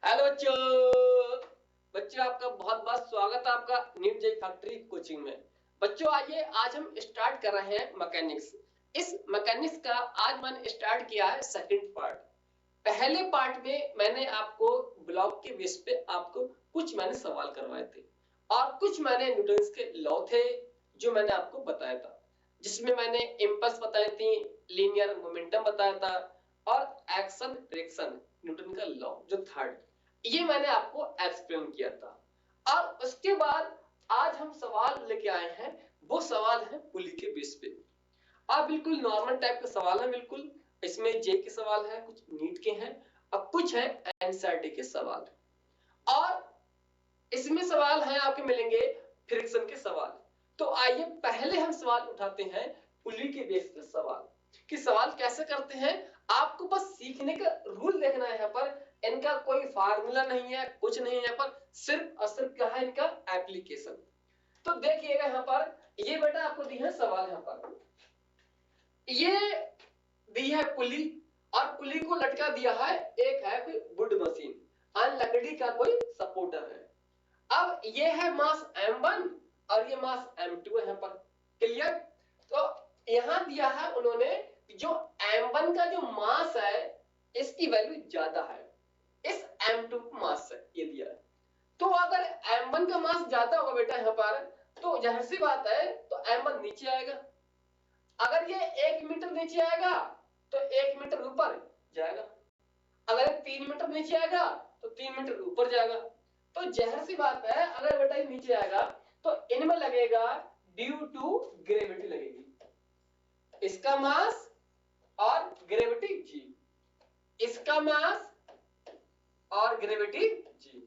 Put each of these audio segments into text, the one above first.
Hello बच्चों। बच्चों आपका बहुत बहुत स्वागत है आपका नीट जेई फैक्ट्री कोचिंग में। बच्चों आइए आज हम स्टार्ट कर रहे हैं मैकेनिक्स। इस मैकेनिक्स का आज मैंने स्टार्ट किया है सेकंड पार्ट। पहले पार्ट में मैंने आपको ब्लॉक के बेस पे आपको कुछ मैंने सवाल करवाए थे और कुछ मैंने न्यूटन के लॉ थे जो मैंने आपको बताया था, जिसमें मैंने इम्पल्स बताई थी, लीनियर मोमेंटम बताया था और एक्शन रिएक्शन न्यूटन का लॉ जो थर्ड, ये मैंने आपको एक्सप्लेन किया था। और उसके बाद आज हम सवाल लेके आए हैं, वो सवाल है पुली के बेस पे। आप बिल्कुल नॉर्मल टाइप का सवाल है, बिल्कुल इसमें जे के सवाल है, कुछ नीट के हैं और कुछ है एनसीईआरटी के सवाल। और इसमें सवाल है आपके मिलेंगे फ्रिक्शन के सवाल। तो आइए पहले हम सवाल उठाते हैं पुली के बेस पे सवाल कि सवाल कैसे करते हैं। आपको बस सीखने का रूल देखना है, यहाँ पर इनका कोई फार्मूला नहीं है, कुछ नहीं है, यहाँ पर सिर्फ और सिर्फ क्या है इनका एप्लीकेशन। तो देखिएगा यहाँ पर ये बेटा आपको दी है सवाल, यहाँ पर ये दी है पुली और पुली को लटका दिया है, एक है कोई वुड मशीन और लकड़ी का कोई सपोर्टर है। अब ये है मास m1 और ये मास m2 है यहाँ पर। क्लियर? तो यहां दिया है उन्होंने जो m1 का जो मास है इसकी वैल्यू ज्यादा है इस m2 मास से, ये दिया है। तो अगर m1 का मास ज्यादा होगा बेटा यहाँ पर, तो जाहिर सी बात है तो m1 नीचे आएगा। अगर ये 1 मीटर नीचे आएगा तो 1 मीटर ऊपर जाएगा। अगर 3 मीटर नीचे आएगा तो 3 मीटर ऊपर जाएगा। तो जाहिर सी बात है अगर बेटा ये नीचे आएगा तो इनमें लगेगा ड्यू टू ग्रेविटी लगेगी, इसका मास और ग्रेविटी जी, इसका मास और ग्रेविटी जी।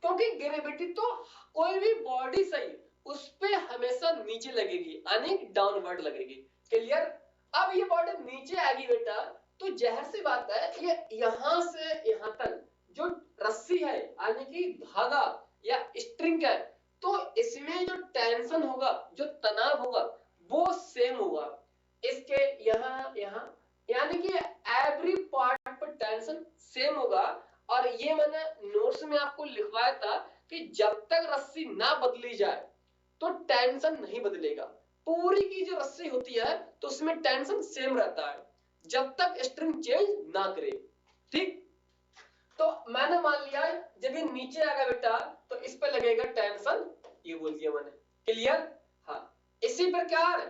क्योंकि ग्रेविटी तो कोई भी बॉडी सही उस पे हमेशा नीचे लगेगी, यानी डाउनवर्ड लगेगी। क्लियर? अब ये बॉडी नीचे आएगी बेटा तो जाहिर सी बात है ये यहां से यहां तक जो रस्सी है यानी कि धागा या स्ट्रिंग है, तो इसमें जो टेंशन होगा, जो तनाव होगा वो सेम होगा इसके यहां यहां, यानी कि एवरी पार्ट पर टेंशन सेम होगा। और ये मैंने नोट्स में आपको लिखवाया था कि जब तक रस्सी ना बदली जाए तो टेंशन नहीं बदलेगा। पूरी की जो रस्सी होती है तो उसमें टेंशन सेम रहता है जब तक स्ट्रिंग चेंज ना करे। ठीक? तो मैंने मान लिया जब ये नीचे आएगा बेटा तो इस पे लगेगा टेंशन, ये बोल दिया मैंने। क्लियर? हाँ, इसी प्रकार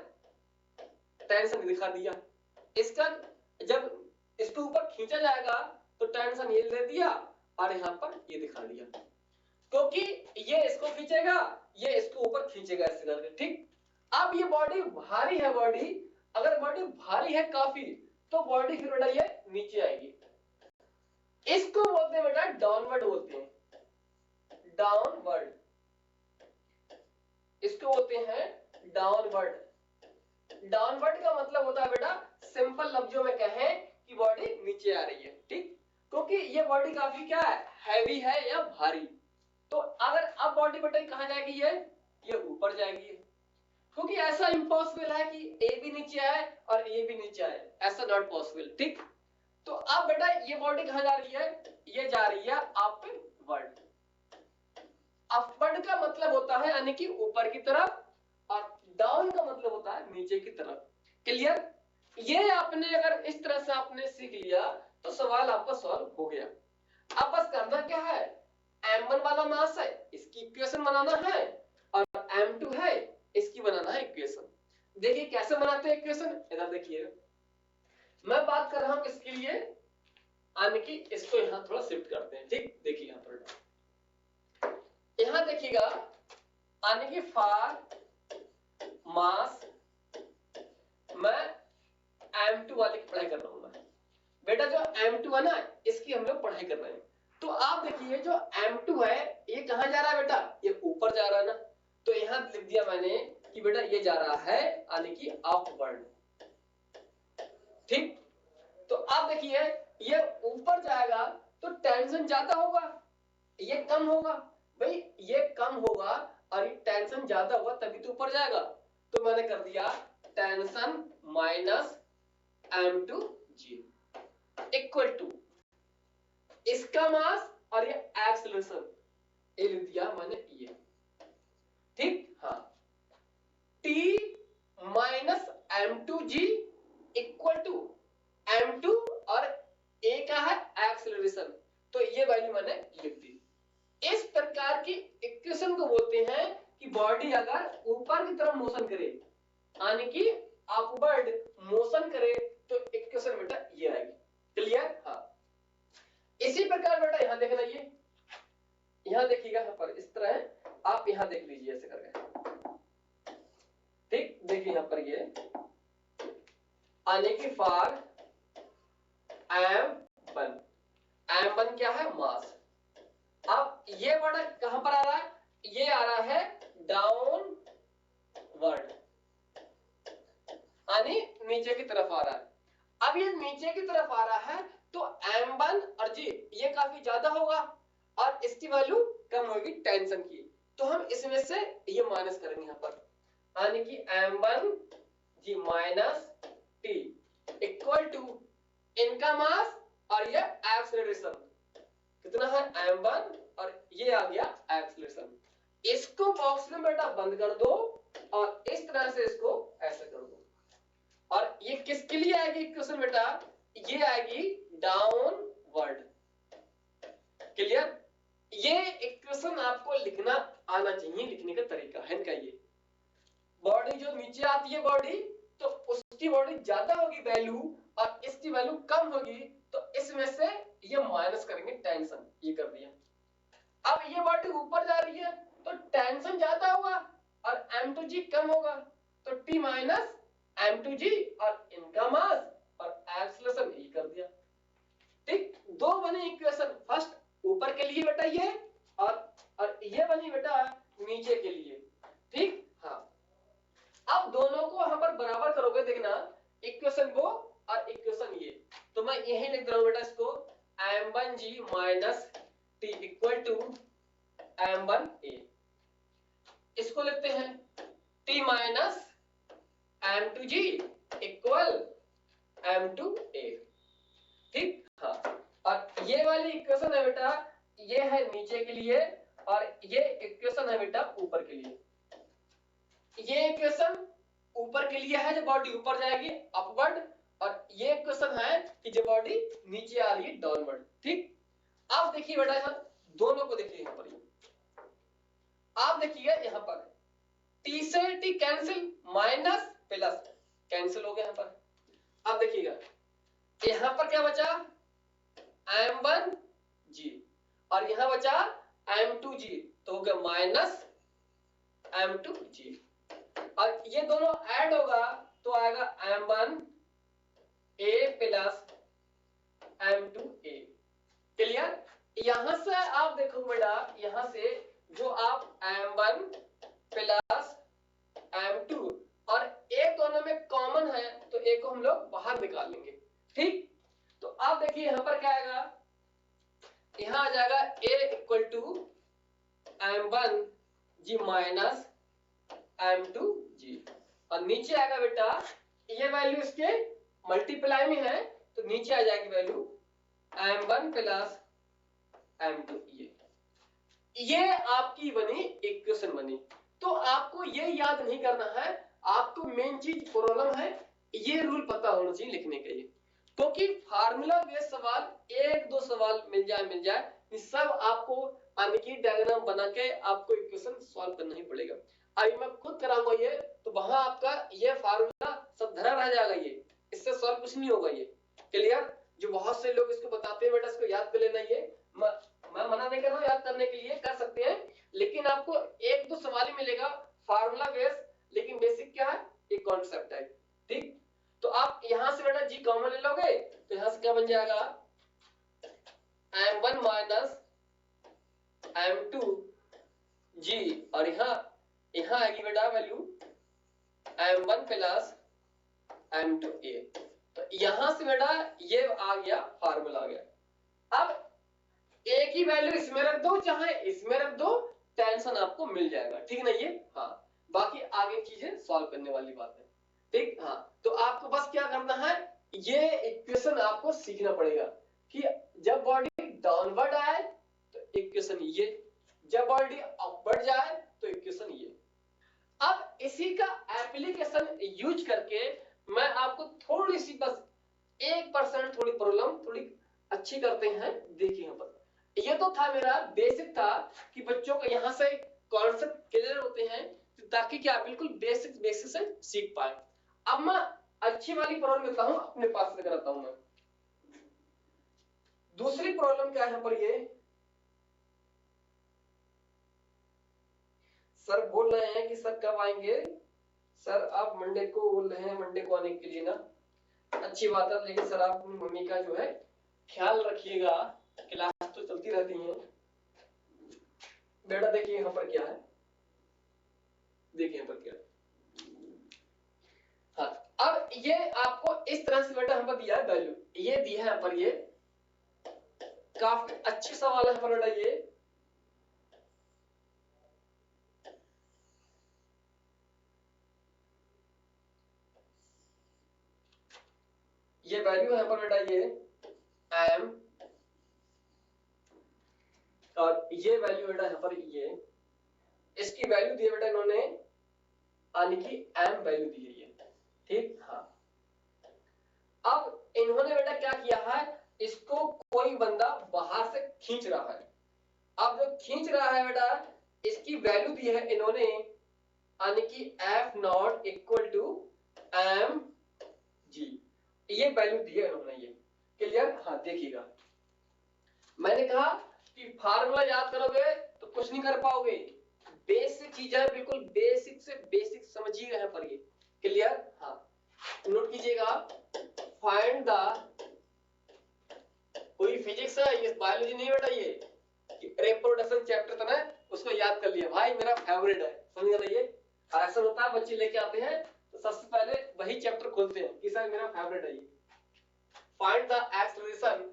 टेंशन दिखा दिया। इसका जब इसके ऊपर खींचा जाएगा तो टेंशन ये दे दिया और यहां पर ये दिखा दिया, क्योंकि ये इसको खींचेगा, ये इसको ऊपर खींचेगा ऐसे करके। ठीक? अब ये बॉडी भारी है, बॉडी अगर बॉडी भारी है काफी तो बॉडी फिर बेटा ये नीचे आएगी। इसको बोलते हैं बेटा डाउनवर्ड बोलते हैं, डाउनवर्ड, इसको बोलते हैं डाउनवर्ड। डाउनवर्ड का मतलब होता है बेटा सिंपल लफ्जों में कहें कि बॉडी नीचे आ रही है। ठीक? क्योंकि ये बॉडी काफी क्या है, हैवी है या भारी। तो अगर अब बॉडी बेटा कहां जाएगी, ये ऊपर जाएगी, क्योंकि ऐसा इम्पॉसिबल है कि ए भी नीचे आए और ए भी नीचे आए, ऐसा नॉट पॉसिबल। ठीक? तो अब बेटा ये बॉडी कहां जा रही है, ये जा रही है अपवर्ड। अपवर्ड का मतलब होता है यानी कि ऊपर की तरफ और डाउन का मतलब होता है नीचे की तरफ। क्लियर? ये आपने अगर इस तरह से आपने सीख लिया तो सवाल आपका सॉल्व हो गया। अब बस करना क्या है, m1 वाला मास है इसकी इक्वेशन बनाना है और m2 है इसकी बनाना है इक्वेशन। देखिए कैसे बनाते हैं इक्वेशन, इधर देखिए मैं बात कर रहा हूं किसके लिए, यानी कि इसको यहां थोड़ा शिफ्ट करते हैं। ठीक? देखिए यहां पर यहां देखिएगा यानी कि फॉर मास मैं m2 वाले की पढ़ाई कर रहा हूं। मैं बेटा जो m2 है ना इसकी हम लोग पढ़ाई कर रहे हैं। तो आप देखिए जो m2 है ये कहां जा रहा है बेटा, ये ऊपर जा रहा है ना, तो यहां लिख दिया मैंने कि बेटा ये जा रहा है यानी कि अपवर्ड। ठीक? तो आप देखिए ये ऊपर जाएगा तो टेंशन ज्यादा होगा, ये कम होगा। भाई ये कम होगा और ये टेंशन ज्यादा होगा तभी तो ऊपर जाएगा। तो मैंने कर दिया tension minus m2 0 equal to इसका मास और ये एक्सेलरेशन, ये लिख दिया मैंने ये, ठीक। हाँ, T minus m2g equal to m2 और a का है एक्सेलरेशन, तो ये वैल्यू मैंने लिख दी। इस प्रकार की इक्वेशन को बोलते हैं कि बॉडी अगर ऊपर की तरफ मोशन करे, यानी कि अपवर्ड मोशन करे, तो इक्वेशन बेटा ये आएगी। क्लियर? हाँ, इसी प्रकार बेटा यहां देखना, ये यहां देखिएगा, यहां पर इस तरह है, आप यहां देख लीजिए ऐसे करके, ठीक। देखिए यहां पर ये आने की फॉर m1, m1 क्या है? मास। अब ये बड़ा कहां पर आ रहा है? ये आ रहा है डाउनवर्ड, यानी नीचे की तरफ आ रहा है। अब ये नीचे की तरफ आ रहा है तो m1 और g ये काफी ज्यादा होगा और इसकी वैल्यू कम होगी टेंशन की, तो हम इसमें से ये माइनस करेंगे यहां पर, यानी कि m1 g minus t equal to इनका मास और ये एक्सेलरेशन कितना है m1 और ये आ गया एक्सेलरेशन। इसको बॉक्स में बेटा बंद कर दो और इस तरह से इसको ऐसे कर दो, और ये किसके लिए आएगी इक्वेशन बेटा? ये आएगी डाउनवर्ड। क्लियर? ये इक्वेशन आपको लिखना आना चाहिए, लिखने का तरीका है इनका ये। बॉडी जो नीचे आती है बॉडी, तो उसकी बॉडी ज्यादा होगी वैल्यू और इसकी वैल्यू कम होगी, तो इसमें से ये माइनस करेंगे टेंशन, ये कर दिया। अब ये बॉडी ऊपर जा रही है तो टेंशन ज्यादा होगा और m2g कम होगा, तो t माइनस m2g और इनका मास और एक्सेलरेशन ये कर दिया, ठीक। दो बनी इक्वेशन, फर्स्ट ऊपर के लिए बेटा ये और ये बनी बेटा नीचे के लिए, ठीक। हाँ, अब दोनों को यहां पर बराबर करोगे, देखना इक्वेशन वो और इक्वेशन ये, तो मैं यही लिख रहा हूं बेटा इसको m1g minus t equal to m1a, इसको लिखते हैं t minus m2g equal m2a, ठीक। हाँ, और ये वाली इक्वेशन है बेटा, ये है नीचे के लिए और ये इक्वेशन है बेटा ऊपर के लिए। ये इक्वेशन ऊपर के लिए है, जो बॉडी ऊपर जाएगी अपवर्ड, और ये इक्वेशन है कि जो बॉडी नीचे आ रही है डाउनवर्ड, ठीक। अब देखिए बेटा यहां दोनों को देखिए, यहां पर आप देखिए यहां पर t से t cancel, minus plus cancel हो गया यहां पर। अब देखिएगा यहां पर क्या बचा? m1g और यहां बचा m2g, तो हो गया माइनस m2g, और ये दोनों ऐड होगा तो आएगा m1a प्लस m2a। क्लियर? यहां से आप देखो बेटा, यहां से जो आप m1 प्लस m2 और एक दोनों में कॉमन है तो एक को हम लोग बाहर निकाल लेंगे, ठीक। तो आप देखिए यहां पर क्या आएगा, यहां आ जाएगा a equal to m1g minus m2g, और नीचे आएगा बेटा ये वैल्यू इसके मल्टीप्लाई में है तो नीचे आ जाएगी वैल्यू m1 प्लस m2, ये आपकी बनी इक्वेशन बनी। तो आपको ये याद नहीं करना है, आपको मेन चीज प्रॉब्लम है ये रूल पता होना चाहिए लिखने के लिए, क्योंकि फार्मूला बेस्ड सवाल एक दो सवाल मिल जाए सब आपको अनिकी डायग्राम बना के आपको इक्वेशन सॉल्व करना ही पड़ेगा। अभी मैं खुद कराऊंगा ये, तो वहां आपका ये फार्मूला सब धरा रह जाएगा, ये इससे सॉल्व कुछ नहीं होगा ये। क्लियर? जो बहुत से लोग इसको बताते हैं बेटा इसको याद कर लेना, ये मैं मना नहीं कर रहा हूं, याद करने के लिए कर सकते हैं, लेकिन आपको एक दो सवाल ही मिलेगा फार्मूला बेस, लेकिन बेसिक क्या है एक कॉन्सेप्ट है, ठीक। तो आप यहां से बेटा जी कॉमन ले लोगे तो यहां से क्या बन जाएगा m1 माइनस m2g, और यहां आएगी बेटा वैल्यू m1 प्लस m2a, तो यहां से बेटा ये आ गया फार्मूला आ गया। अब एक ही वैल्यू इसमें रख दो चाहे इसमें रख दो, टेंशन आपको मिल जाएगा, ठीक ना ये। हाँ, बाकी आगे चीजें सॉल्व करने वाली बात है, ठीक। हाँ, तो आपको बस क्या करना है, ये इक्वेशन आपको सीखना पड़ेगा कि जब बॉडी डाउन बॉडी अपवर्ड जाए तो इक्वेशन ये। अब इसी का एप्लीकेशन यूज करके मैं आपको थोड़ी सी बस 1% थोड़ी प्रॉब्लम थोड़ी अच्छी करते हैं। देखिए यहाँ पर ये तो था मेरा बेसिक था कि बच्चों को यहाँ से कॉन्सेप्ट क्लियर होते हैं ताकि क्या बिल्कुल बेसिक से सीख पाए। अब मैं अच्छी वाली प्रॉब्लम लेता हूं, अपने पास लेकर आता हूं मैं। दूसरी प्रॉब्लम क्या है यहाँ पर, ये सर बोल रहे हैं कि सर कब आएंगे। सर आप मंडे को बोल रहे हैं, मंडे को आने के लिए ना, अच्छी बात है, लेकिन सर आप अपनी मम्मी का जो है ख्याल रखिएगा, क्लास तो चलती रहती है। बेटा देखिए यहाँ पर क्या है, देखिए यहाँ पर क्या है। हाँ, अब ये आपको इस तरह से बेटा यहाँ पर दिया है वैल्यू, ये दिया है यहाँ पर, ये काफी अच्छे सवाल है यहाँ पर बेटा। ये वैल्यू है पर बेटा, ये m, और ये वैल्यू बेटा यहाँ पर, ये इसकी वैल्यू दी है बेटा इन्होंने, यानी कि m वैल्यू दी है ये, ठीक। हाँ, अब इन्होंने बेटा क्या किया है, इसको कोई बंदा बाहर से खींच रहा है। अब जो खींच रहा है बेटा, इसकी वैल्यू दी है इन्होंने, यानी कि f not equal to m g, ये वैल्यू दी है इन्होंने, ये क्लियर। हाँ देखिएगा, मैंने कहा कि फार्मूला याद करोगे तो कुछ नहीं कर पाओगे, बेसिक चीजें बिल्कुल बेसिक से बेसिक समझिएगा यहाँ पर, ये क्लियर। हाँ, नोट कीजिएगा, फाइंड द, कोई फिजिक्स है ये, बायोलॉजी नहीं बेटा, ये रिप्रोडक्शन चैप्टर था ना, उसको याद कर लिया भाई, मेरा फेवरेट है, समझ गए। ये ऐसा होता है, बच्चे लेके आते हैं तो सबसे पहले वही चैप्टर खोलते हैं कि सर मेरा फेवरेट है ये, find the acceleration,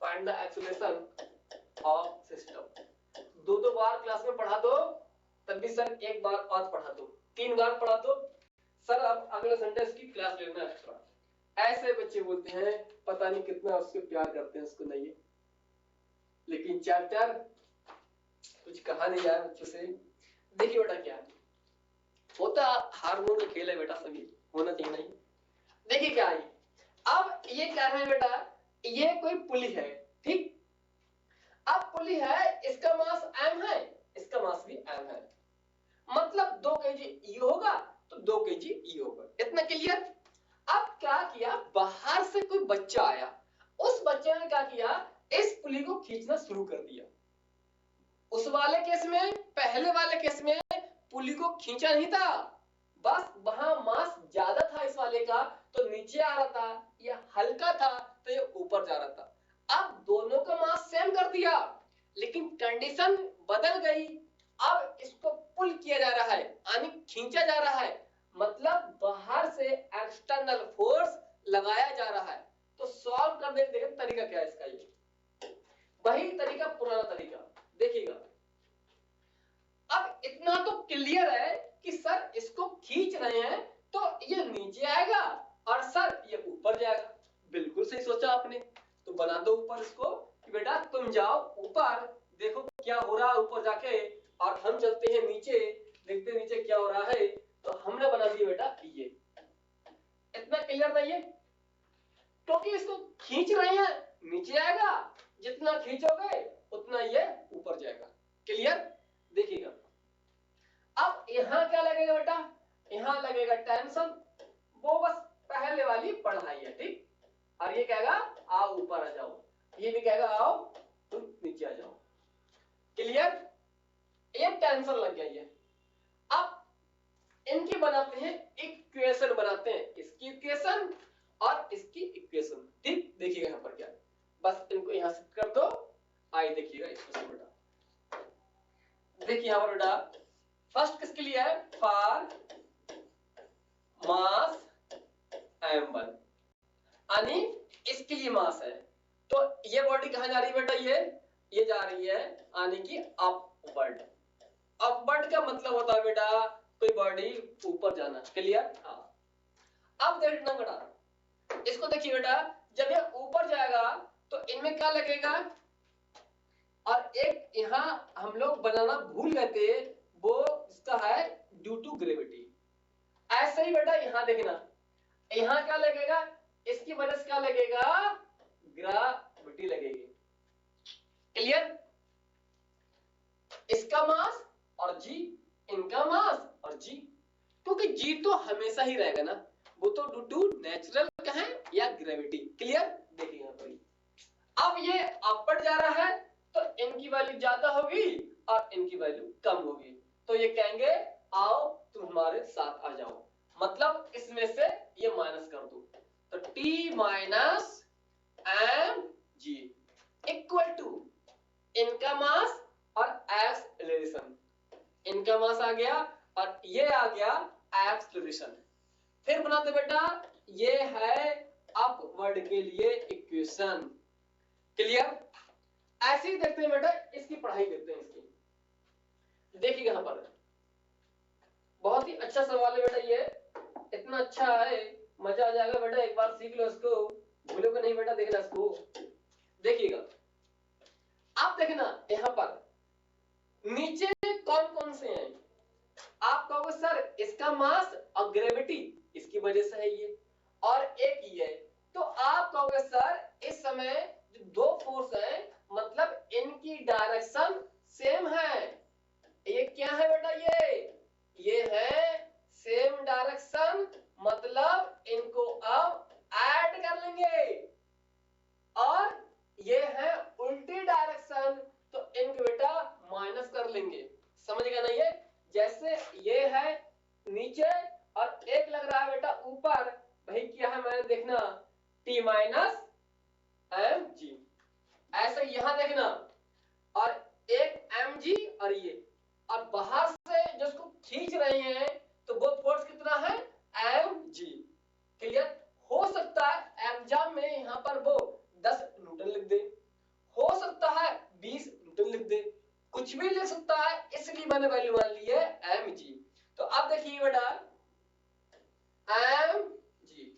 find the acceleration of system. दो बार क्लास में पढ़ा दो, तब भी सर एक बार और पढ़ा दो, 3 बार पढ़ा दो सर, अब अगले संडे की क्लास लेना एक्स्ट्रा। ऐसे बच्चे बोलते हैं, पता नहीं कितना उससे प्यार करते हैं उसको, नहीं, लेकिन चैप्टर कुछ कहा नहीं जाए बच्चों से। देखिए बेटा क्या होता, हार्मोन का खेल है बेटा, सभी होना चाहिए नहीं। देखिए क्या है, अब ये क्या है बेटा, ये कोई पुली है, ठीक। अब पुली है, इसका मास m है, इसका मास भी m है, मतलब 2 kg E होगा तो 2 kg E होगा, इतना क्लियर। अब क्या किया, बाहर से कोई बच्चा आया, उस बच्चे ने क्या किया, इस पुली को खींचना शुरू कर दिया। उस वाले केस में, पहले वाले केस में पुली को खींचा नहीं था, बस वहां मास ज्यादा था इस वाले का तो नीचे आ रहा था, या हल्का था तो ये ऊपर जा रहा था। अब दोनों का मास सेम कर दिया, लेकिन कंडीशन बदल गई। अब इसको पुल किया जा रहा है, यानी खींचा जा रहा है, मतलब बाहर से एक्सटर्नल फोर्स लगाया जा रहा है। तो सॉल्व करने का देखिए तरीका क्या है इसका, ये वही तरीका, पुराना तरीका, देखिएगा। अब इतना तो क्लियर है कि सर इसको खींच रहे हैं तो ये नीचे आएगा और सर ये ऊपर जाएगा, बिल्कुल सही सोचा आपने। तो बना दो ऊपर इसको कि बेटा तुम जाओ ऊपर, देखो क्या हो रहा है ऊपर जाके, और हम चलते हैं नीचे, देखते हैं नीचे क्या हो रहा है। तो हमने बना दिया बेटा ये, इतना क्लियर नहीं है, क्योंकि इसको खींच रहे हैं नीचे आएगा, जितना खींचोगे उतना ये ऊपर जाएगा, क्लियर। देखिएगा, अब यहां क्या लगेगा बेटा, यहां लगेगा टेंशन, वो बस पहले वाली पढ़ाई है, ठीक। और ये कहेगा आओ ऊपर आ जाओ, ये भी कहेगा आओ तुम नीचे आ जाओ, क्लियर। ये टेंशन लग गया ये। अब इनकी बनाते हैं इक्वेशन, बनाते हैं इसकी इक्वेशन और इसकी इक्वेशन, ठीक। देखिएगा यहां पर क्या, बस इनको यहां से कर दो, आई देखिएगा इक्वेशन बेटा। देखिए यहां पर बेटा, फर्स्ट किसके लिए है, फॉर मास m1, यानी इसके लिए मास है। तो ये बॉडी कहां जा रही है बेटा, ये जा रही है यानी कि अपवर्ड। अपवर्ड का मतलब होता है बेटा कोई बॉडी ऊपर जाना, क्लियर। हाँ, अब देखना बेटा, इसको देखिए बेटा, जब ये ऊपर जाएगा तो इनमें क्या लगेगा, और एक यहाँ हम लोग बनाना भूल गए थे, वो इसका है ड्यू टू ग्रेविटी। ऐसे ही बेटा यहाँ देखना, यहाँ क्या लगेगा, इसकी वजह से क्या लगेगा, ग्रेविटी लगेगी। क्लियर? इसका मास और जी, इनका मास और जी, क्योंकि जी तो हमेशा ही रहेगा ना, वो तो ड्यू टू नेचुरल का है या ग्रेविटी। क्लियर? देखिए यहाँ पर अब ये अपवर्ड जा रहा है तो इनकी वैल्यू ज्यादा होगी और इनकी वैल्यू कम होगी, तो ये कहेंगे आओ तुम हमारे साथ आ जाओ, मतलब इसमें से ये माइनस कर दो, तो T minus M G equal to इनका मास और एक्सेलरेशन, इनका मास आ गया और ये आ गया एक्सेलरेशन। फिर बनाते बेटा, ये है अपवर्ड के लिए इक्वेशन। क्लियर? ऐसे ही देखते हैं बेटा, इसकी पढ़ाई करते हैं इसकी। देखिए यहाँ पर बहुत ही अच्छा सवाल है बेटा, ये इतना अच्छा है, मजा आ जाएगा बेटा, एक बार सीख लो इसको, भूलोगे नहीं बेटा, देखना इसको। देखिएगा आप, देखना यहाँ पर नीचे कौन कौन से हैं, आप कहोगे सर इसका मास और ग्रेविटी इसकी वजह से है ये, और एक ही है, तो आप कहोगे सर इस समय जो दो फोर्स है मतलब इनकी डायरेक्शन सेम है। ये क्या है बेटा, ये है सेम डायरेक्शन, मतलब इनको अब ऐड कर लेंगे, और ये है उल्टी डायरेक्शन तो इनको बेटा माइनस कर लेंगे। समझ गया ना? ये जैसे ये है नीचे और एक लग रहा है बेटा ऊपर, भाई क्या है मैंने देखना T माइनस एम जी, ऐसे यहां देखना, और एक एम जी और ये, और बाहर से जो इसको खींच रहे हैं तो वो फोर्स कितना है, एम जी। क्लियर? हो सकता है एग्जाम में यहां पर वो 10 न्यूटन लिख दे, हो सकता है 20 न्यूटन लिख दे, कुछ भी लिख सकता है, इसलिए मैंने वैल्यू मान ली है एम जी। तो अब देखिए बेटा एम जी,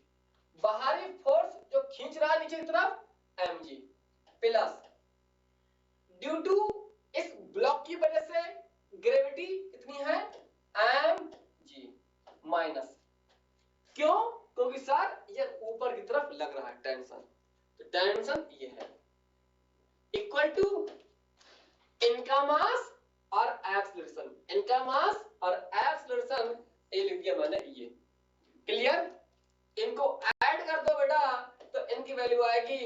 बाहरी फोर्स जो खींच रहा है नीचे की तरफ M G, plus due to इस ब्लॉक की वजह से ग्रेविटी कितनी है, एम जी, माइनस, क्यों, क्योंकि सर ये ऊपर की तरफ लग रहा है टेंशन, तो टेंशन ये है, इक्वल टू इनका मास और एक्सेलरेशन, इनका मास और एक्सेलरेशन, ये लिख दिया मैंने ये। क्लियर? इनको ऐड कर दो बेटा तो इनकी वैल्यू आएगी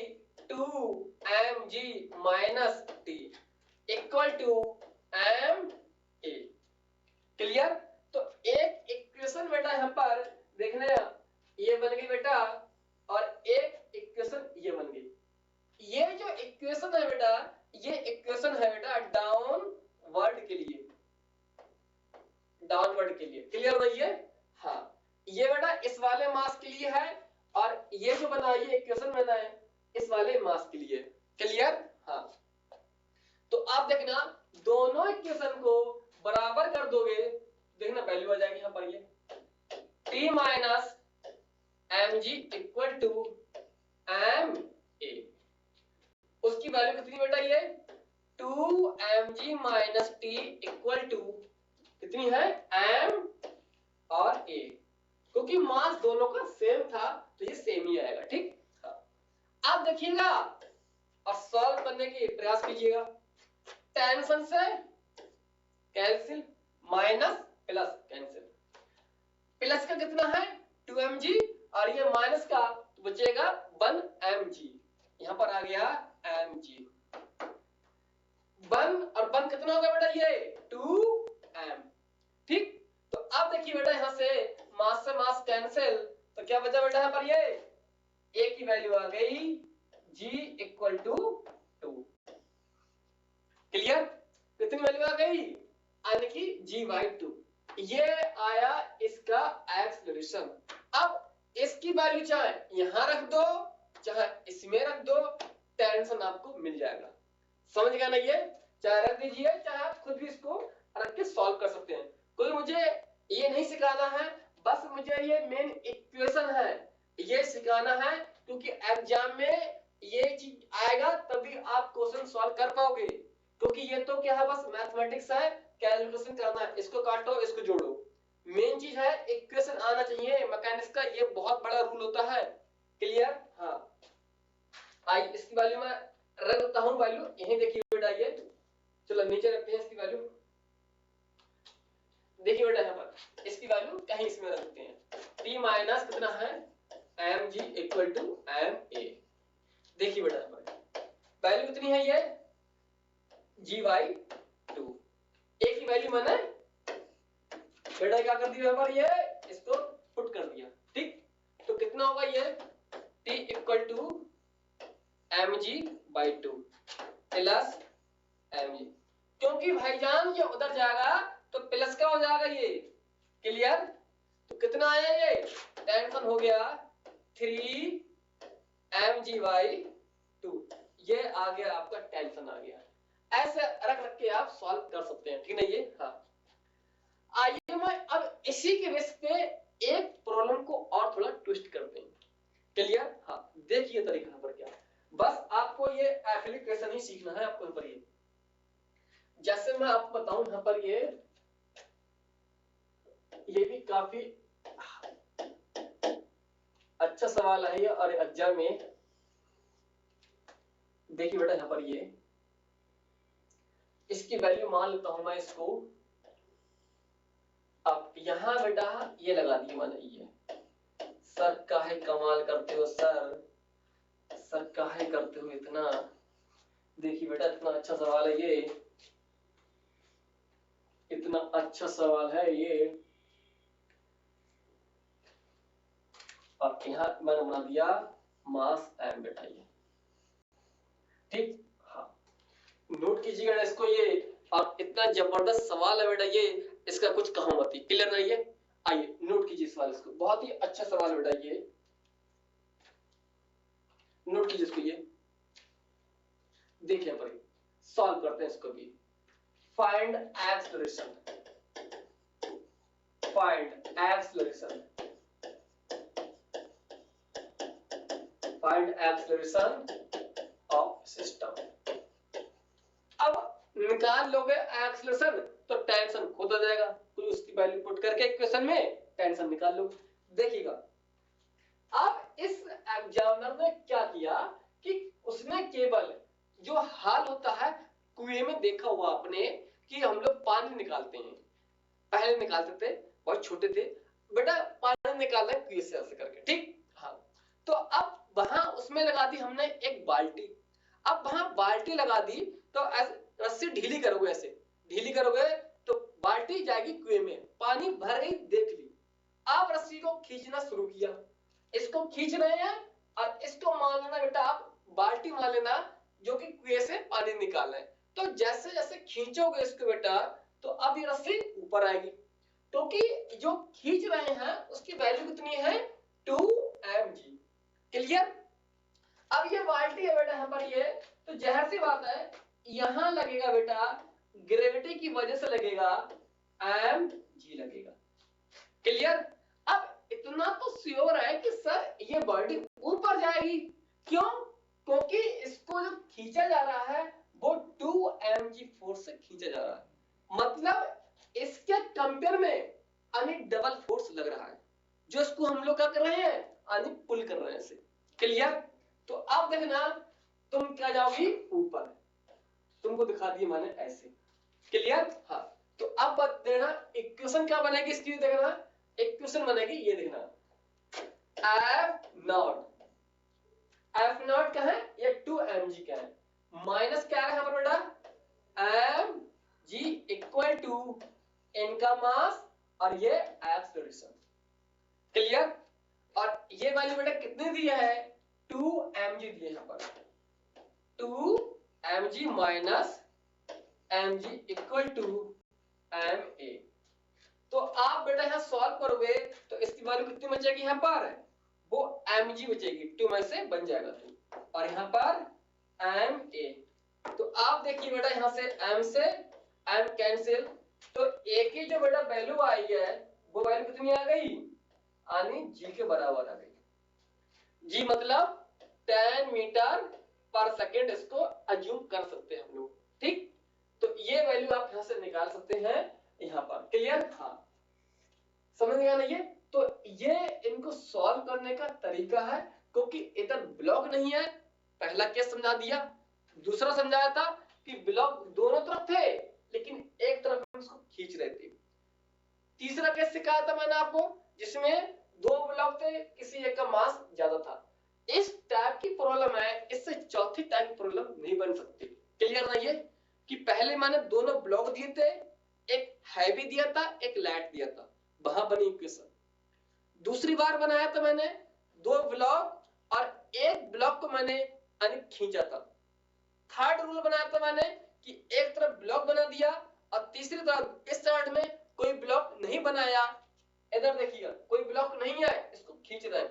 2mg minus T equal to M A. Clear? तो एक इक्वेशन बेटा यहां पर देखने, ये बन गई बेटा, और एक इक्वेशन ये बन गई। ये जो इक्वेशन है बेटा, ये इक्वेशन है बेटा डाउनवर्ड के लिए, डाउनवर्ड के लिए। क्लियर भैया? हाँ, ये बेटा इस वाले मास के लिए है, और ये जो बना ये इक्वेशन बना है इस वाले मास के लिए। क्लियर? हाँ, तो आप देखना दोनों इक्वेशन को बराबर कर दोगे, देखना वैल्यू आ जाएगी यहां पर, ये T minus M G equal to M A, उसकी वैल्यू कितनी बेटा, ये 2mg minus T equal to कितनी है, m और a, क्योंकि मास दोनों का सेम था तो ये सेम ही आएगा। ठीक, अब देखिएगा और सॉल्व करने की प्रयास कीजिएगा। टेंशन से cancel, minus plus cancel, plus का कितना है 2mg और ये माइनस का तो बचेगा 1mg, यहां पर आ गया mg, 1 और 1 कितना होगा बेटा, ये 2m। ठीक, तो अब देखिए बेटा यहां से मास कैंसिल, तो क्या बचा बेटा यहां पर, ये a की वैल्यू आ गई g इक्वल टू 2। क्लियर? कितनी वैल्यू आ गई, यानी कि g/2, ये आया इसका एक्सेलरेशन। अब इसकी वैल्यू चाहे यहां रख दो चाहे इसमें रख दो, टेंशन आपको मिल जाएगा। समझ गया ना? ये चाहे रख दीजिए चाहे आप खुद भी इसको रख के सॉल्व कर सकते हैं, कोई मुझे ये नहीं सिखाना है, बस मुझे ये मेन इक्वेशन है ये सिखाना है, क्योंकि एग्जाम में ये चीज आएगा तभी आप क्वेश्चन सॉल्व कर पाओगे, क्योंकि ये तो क्या है, बस मैथमेटिक्स है, कैलकुलेशन करना है, इसको काटो इसको जोड़ो। मेन चीज है इक्वेशन आना चाहिए मैकेनिक्स का, ये बहुत बड़ा रूल होता है। क्लियर? हाँ, आई इसकी वैल्यू में रख देता हूं, वैल्यू यही देखिए बेटा, ये चलो नीचे रखते हैं इसकी वैल्यू। देखिए बेटा यहाँ पर इसकी वैल्यू कहीं इसमें रखते हैं, t माइनस कितना है mg इक्वल टू ma। देखिए बेटा यहाँ पर वैल्यू कितनी है, ये g/2, a की वैल्यू मैंने बेटा क्या कर दिया यहाँ पर, ये इसको पुट कर दिया। ठीक, तो कितना होगा ये t equal to mg/2 plus mg, क्योंकि भाईजान ये उधर जाएगा तो प्लस का हो जाएगा ये। क्लियर? तो कितना आया ये, टेंशन हो गया 3mg/2, ये आ गया आपका टेंशन आ गया। ऐसे रख के आप सॉल्व कर सकते हैं, ठीक नहीं ये? हाँ, आइए मैं अब इसी के बेस पे एक प्रॉब्लम को और थोड़ा ट्विस्ट करते हैं। क्लियर? हाँ, देखिए तरीका यहाँ पर क्या, बस आपको ये एप्लीकेशन ही सीखना है आपको यहाँ पर। ये जैसे मैं आपको बताऊं यहाँ पर, ये भी काफी अच्छा सवाल है ये, और एग्जाम में देखिए बेटा यहाँ पर ये इसकी वैल्यू मान लेता हूं मैं इसको। अब यहां बेटा ये लगा दी मैंने, ये सर काहे कमाल करते हो सर, सर काहे करते हो इतना। देखिए बेटा इतना अच्छा सवाल है ये, इतना अच्छा सवाल है ये। और यहाँ मैंने बना दिया मास m बेटा ये। ठीक, हाँ, नोट कीजिएगा इसको ये, और इतना जबरदस्त सवाल है बेटा ये, इसका कुछ कहो मत। क्लियर नहीं है? आइए नोट कीजिए सवाल, इसको बहुत ही अच्छा सवाल है बेटा ये, नोट कीजिए इसको। ये देखिए पर सॉल्व करते हैं इसको भी। Find acceleration, find acceleration, find acceleration of system. अब निकाल लोगे एक्सेलरेशन तो टेंशन खुद आ जाएगा, तो उसकी वैल्यू पुट करके इक्वेशन में टेंशन निकाल लो। देखिएगा अब इस एग्जामिनर ने क्या किया कि उसने केवल जो हाल होता है कुएं में, देखा हुआ आपने कि हम लोग पानी निकालते हैं, पहले निकालते थे बहुत छोटे थे बेटा, पानी निकालना कुएं से ऐसे करके। ठीक, हाँ, तो अब वहां उसमें लगा दी हमने एक बाल्टी। अब वहां बाल्टी लगा दी तो रस्सी ढीली करोगे, ऐसे ढीली करोगे तो बाल्टी जाएगी कुएं में, पानी भर गई देख ली। आप रस्सी को खींचना शुरू किया, इसको खींच रहे हैं, और इसको मान लेना बेटा आप बाल्टी मान लेना जो कि कुएं से पानी निकाल रहे हैं। तो जैसे जैसे खींचोगे इसको बेटा, तो अब ये रस्सी ऊपर आएगी, क्योंकि जो खींच रहे हैं उसकी वैल्यू कितनी है 2mg। क्लियर? अब ये बाल्टी है बेटा यहाँ पर ये, तो जाहिर सी बात है यहां लगेगा बेटा, ग्रेविटी की वजह से लगेगा mg लगेगा। क्लियर? अब इतना तो श्योर है कि सर ये बॉडी ऊपर जाएगी, क्यों? क्योंकि इसको जो खींचा जा रहा है वो 2mg फोर्स से खींचा जा रहा है, मतलब इसके कंपेयर में यानी डबल फोर्स लग रहा है, जो इसको हम लोग क्या कर रहे हैं, यानी पुल कर रहे हैं इसे। क्लियर? तो अब देखना तुम क्या जाओगी ऊपर, तुमको दिखा दिया मैंने ऐसे। क्लियर? हाँ, तो अब देखना इक्वेशन क्या बनेगी इसकी, देखना इक्वेशन बनेगी ये, देखना F0 क्या है, ये 2mg क्या है, माइनस क्या है यहाँ पर बेटा mg इक्वल टू इनका मास और ये एक्सेलरेशन। क्लियर? और ये वैल्यू बेटा कितने दिया है, 2mg दिए यहाँ पर, 2mg minus mg equal to ma। तो आप बेटा यहाँ सॉल्व करोगे तो इसकी वैल्यू कितनी बचेगी, यहाँ पर वो mg बचेगी, 2 में से बन जाएगा 2, और यहाँ पर ma। तो आप देखिए बेटा यहाँ से m से m कैंसिल, तो एक ही जो बेटा वैल्यू आई है वो वैल्यू कितनी आ गई, यानी g के बराबर आ गई। g मतलब 10 मीटर पर सेकेंड, इसको अज्यूम कर सकते हैं हम लोग। ठीक, निकाल सकते हैं यहाँ पर। क्लियर? हाँ, समझ गया ना ये? तो ये इनको सॉल्व करने का तरीका है, क्योंकि इधर ब्लॉक नहीं है। पहला केस समझा दिया, दूसरा समझाया था कि ब्लॉक दोनों तरफ थे लेकिन एक तरफ हम इसको खींच रहे थे। तीसरा केस सिखाया था मैंने आपको जिसमें दो ब्लॉक थे, किसी एक का मास ज्यादा था। इस टाइप की प्रॉब्लम है, इससे चौथी टाइप की प्रॉब्लम नहीं बन सकती। क्लियर ना ये? कि पहले मैंने दोनों ब्लॉक दिए थे, एक हैवी दिया था, एक लाइट दिया था, वहां बनी इक्वेशन। दूसरी बार बनाया था मैंने दो ब्लॉक और एक ब्लॉक को मैंने खींचा था। थर्ड रूल बनाया था मैंने कि एक तरफ ब्लॉक बना दिया और तीसरी तरफ इस साइड में कोई ब्लॉक नहीं बनाया। इधर देखिएगा कोई ब्लॉक नहीं है, इसको खींच रहे हैं।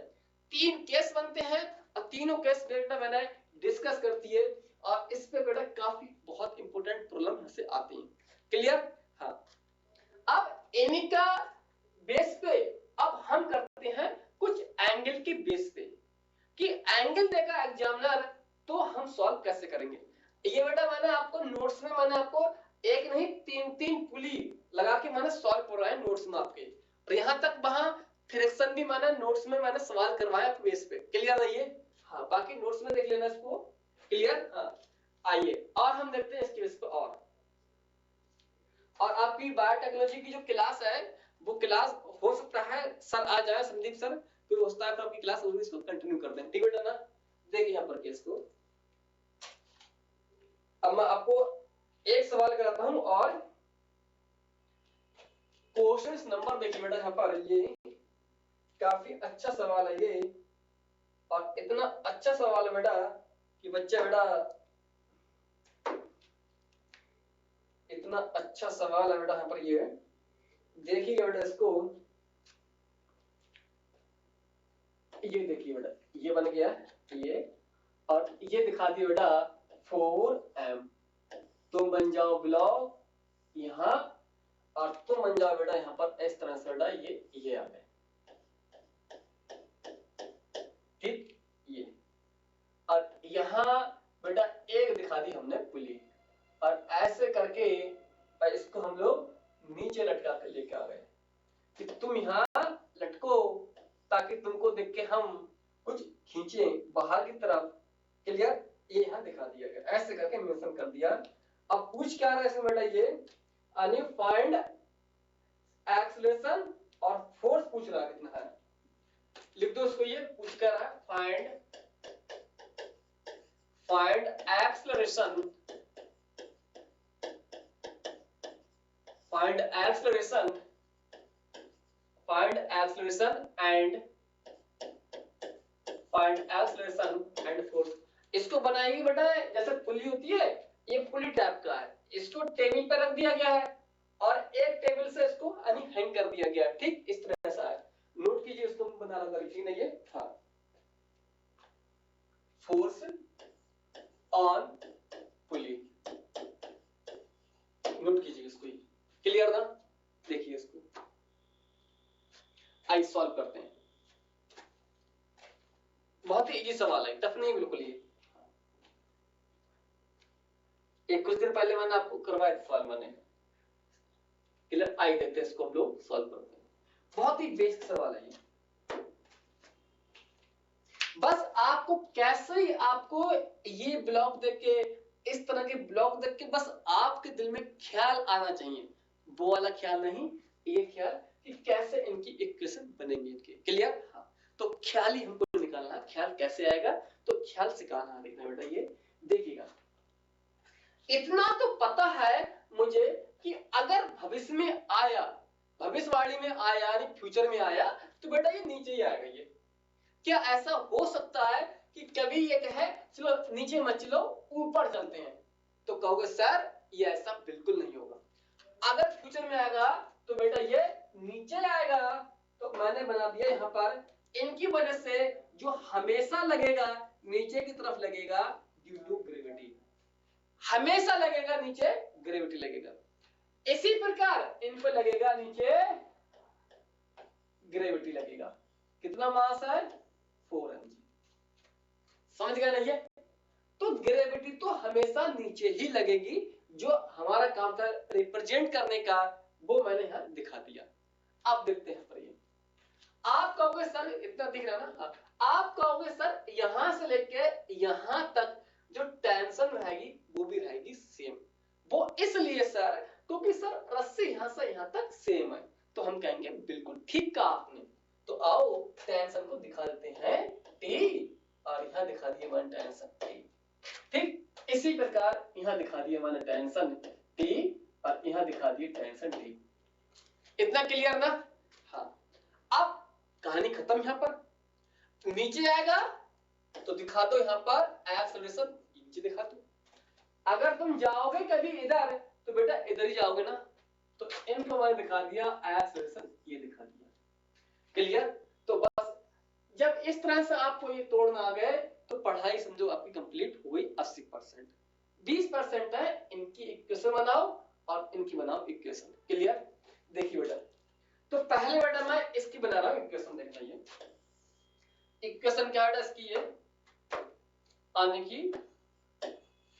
तीन केस बनते हैं और तीनों केस बेटा मैंने डिस्कस करती है और इस पे बेटा काफी बहुत इंपॉर्टेंट प्रॉब्लम हमसे आती हैं। क्लियर? हाँ, अब इन्हीं का बेस पे अब हम करते हैं कुछ एंगल के बेस पे कि एंगल देगा एग्जामिनर तो हम सॉल्व कैसे करेंगे। ये बेटा मैंने आपको नोट्स में मैंने आपको एक नहीं तीन तीन पुली लगा के मैंने सॉल्व करवाया नोट्स में आपके, और यहां तक वहां फ्रैक्शन भी मैंने नोट्स में मैंने सवाल करवाया बेस पे। क्लियर है ये? हाँ, बाकी नोट्स में देख लेना इसको। क्लियर? हाँ, आइए और हम देखते हैं इसके बेस पे। और आपकी बायोटेक्नोलॉजी की जो क्लास है वो क्लास हो सकता है सर आ जाए, संदीप सर, फिर हो सकता है आपकी क्लास होगी, इसको कंटिन्यू कर दें। ठीक है ना? देखिए यहाँ पर केस को अब मैं आपको एक सवाल कराता हूं और क्वेश्चन नंबर देखिए बेटा यहाँ पर, ये काफी अच्छा सवाल है ये, और इतना अच्छा सवाल है बेटा कि बच्चा बेटा इतना अच्छा सवाल है बेटा यहाँ पर, ये देखिएगा बेटा इसको। ये देखिए बेटा ये बन गया ये, और ये दिखा दिया बेटा 4m। तुम बन जाओ ब्लॉक यहाँ और तुम बन जाओ बेटा यहाँ पर इस तरह से बेटा ये आ गए। ठीक, ये और यहाँ बेटा एक दिखा दी हमने पुली, और ऐसे करके इसको हम लोग नीचे लटका कर लेके आ गए कि तुम यहाँ लटको ताकि तुमको देख के हम कुछ खींचे बाहर की तरफ। क्लियर? ये यहाँ दिखा दिया गया, ऐसे करके मेंशन कर दिया। अब पूछ क्या रहा है इसमें बेटा, ये फाइंड एक्सेलरेशन और फोर्स पूछ रहा है कितना है। लिख दो उसको, ये पूछ कर रहा है फाइंड एक्सेलरेशन एंड फोर्स। इसको बनाएंगे बेटा जैसे पुली होती है, ये पुली टाइप का है, इसको टेबल पे रख दिया गया है और एक टेबल से इसको हैंग कर दिया गया है। ठीक, इस तरह से है। नोट कीजिए इसको, बना रहा था ये। हाँ, फोर्स ऑन पुली, नोट कीजिए इसको। क्लियर ना? देखिए इसको आइए सॉल्व करते हैं। बहुत ही इजी सवाल है, टफ नहीं बिल्कुल। ये कुछ दिन पहले मैंने आपको करवाया था सवाल मैंने। क्लियर? आइए देखते हैं इसको हम लोग सॉल्व करते हैं। बहुत ही बेसिक सवाल है ये। बस आपको कैसे ही आपको ये ब्लॉक देख के, इस तरह के ब्लॉक देख के बस आपके दिल में ख्याल आना चाहिए, वो वाला ख्याल नहीं, ये ख्याल कि कैसे इनकी इक्वेशन बनेंगी इनकी। क्लियर? हाँ, तो ख्याल ही हमको निकालना है। ख्याल कैसे आएगा? तो ख्याल सिखाना है। देखना बेटा ये देखिएगा, इतना तो पता है मुझे कि अगर भविष्य में आया, भविष्यवाणी में आया यानी फ्यूचर में आया, तो बेटा ये नीचे ही आएगा। ये क्या ऐसा हो सकता है कि कभी ये कहे चलो नीचे मत चलो ऊपर चलते हैं, तो कहोगे सर ये ऐसा बिल्कुल नहीं होगा। अगर फ्यूचर में आएगा तो बेटा ये नीचे आएगा। तो मैंने बना दिया यहाँ पर, इनकी वजह से जो हमेशा लगेगा नीचे की तरफ लगेगा ड्यू टू ग्रेविटी, हमेशा लगेगा नीचे ग्रेविटी लगेगा। इसी प्रकार इन पर लगेगा नीचे ग्रेविटी लगेगा। कितना मास है? 4mg। समझ गए ना ये? तो ग्रेविटी तो हमेशा नीचे ही लगेगी जो हमारा काम था रिप्रेजेंट करने का वो मैंने यहाँ दिखा दिया। अब देखते हैं पर ये आप कहोगे सर इतना दिख रहा ना, आप कहोगे सर यहां से लेके यहां तक जो टेंशन रहेगी वो भी रहेगी सेम। वो इसलिए सर क्योंकि सर रस्सी यहां से यहां तक सेम है। तो हम कहेंगे बिल्कुल ठीक कहा आपने। तो आओ टेंशन को दिखा देते हैं टी और यहां दिखा दिए मैंने टेंशन टी। ठीक इसी प्रकार यहां दिखा दिए मैंने टेंशन टी और यहां दिखा दिए टेंशन टी। इतना क्लियर ना? हाँ। अब कहानी खत्म। यहां पर नीचे आएगा तो दिखा दो यहां पर एक्सेलरेशन नीचे दिखा दो। अगर तुम जाओगे कभी इधर तो बेटा इधर ही जाओगे ना, तो इनको मैंने दिखा दिया एक्सेलरेशन ये दिखा दिया। क्लियर? तो बस जब इस तरह से आपको ये तोड़ना आ गए तो पढ़ाई समझो आपकी कंप्लीट हो गई 80%। 20% है इनकी इक्वेशन बनाओ और इनकी बनाओ इक्वेशन। क्लियर? देखिए बेटा तो पहले बेटा मैं इसकी बना रहा हूं इक्वेशन। देखना ये इक्वेशन क्या है इसकी, ये आने की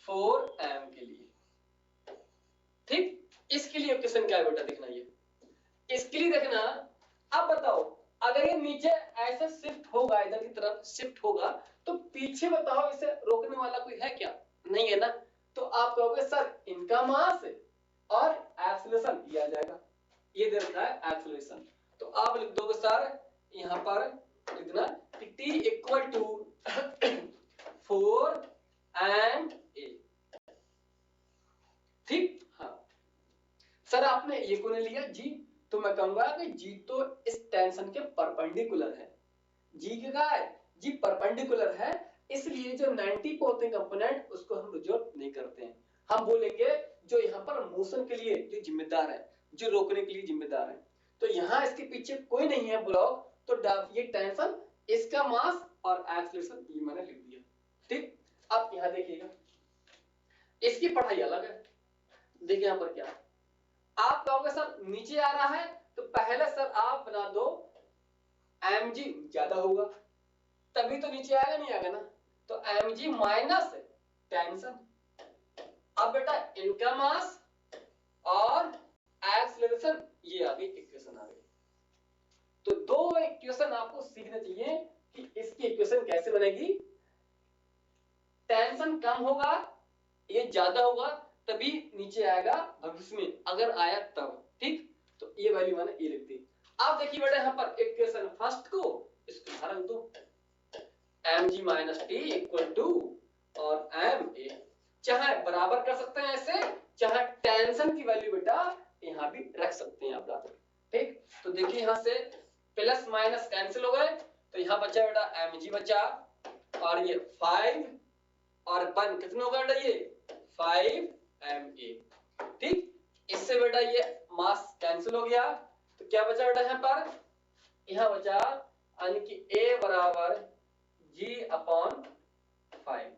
4m के लिए। ठीक इसके लिए इक्वेशन क्या है बेटा देखना ये, इसके लिए देखना। अब बताओ अगर ये नीचे ऐसे शिफ्ट होगा, इधर की तरफ शिफ्ट होगा तो पीछे बताओ इसे रोकने वाला कोई है क्या? नहीं है ना। तो आप कहोगे सर इनका मास और एक्सेलरेशन ये आ जाएगा, ये दे रखा है एक्सेलरेशन। तो आप लिख दोगे सर यहां पर कितना कि t इक्वल टू 4ma। ठीक हाँ सर आपने ये को नहीं लिया जी, तो मैं कहूंगा कि जी तो इस टेंशन के परपेंडिकुलर है। जी क्या है? जी परपेंडिकुलर है, इसलिए जो 90 पे होते हैं कंपोनेंट उसको हम रिजॉल्व नहीं करते हैं। हम बोलेंगे जो यहाँ पर मोशन के लिए जो जिम्मेदार है, जो रोकने के लिए जिम्मेदार है। तो यहाँ इसके पीछे कोई नहीं है ब्लॉक, तो ये टेंशन इसका मास और एक्सेलरेशन ये मैंने लिख दिया। ठीक अब यहाँ देखिएगा इसकी पढ़ाई अलग है। देखिए यहाँ पर क्या है, आप कहोगे सर नीचे आ रहा है तो पहले सर आप बना दो mg ज्यादा होगा तभी तो नीचे आएगा, नहीं आएगा ना। तो mg माइनस टेंशन। अब बेटा इनका मास और एक्सेलरेशन ये आ गई इक्वेशन आ गई। तो दो इक्वेशन आपको सीखना चाहिए कि इसकी इक्वेशन कैसे बनेगी। टेंशन कम होगा ये ज्यादा होगा तभी नीचे आएगा भविष्य में, अगर आया तब। ठीक तो ये वैल्यू मैंने ये लिख दी। अब देखिए बेटा यहाँ पर इक्वेशन फर्स्ट को इसको बाहर रख दो mg minus T equal to और ma, चाहे बराबर कर सकते हैं ऐसे, चाहे टेंशन की वैल्यू बेटा यहाँ भी रख सकते हैं आप बराबर। ठीक तो देखिए यहाँ से प्लस माइनस कैंसिल हो गए तो यहाँ बचा बेटा mg बचा और ये 5 और 1 कितना होगा बेटा ये 5ma। ठीक इससे बेटा ये मास कैंसिल हो गया तो क्या बचा बेटा यहाँ पर, यहाँ बचा यानी कि a बराबर g अपॉन 5।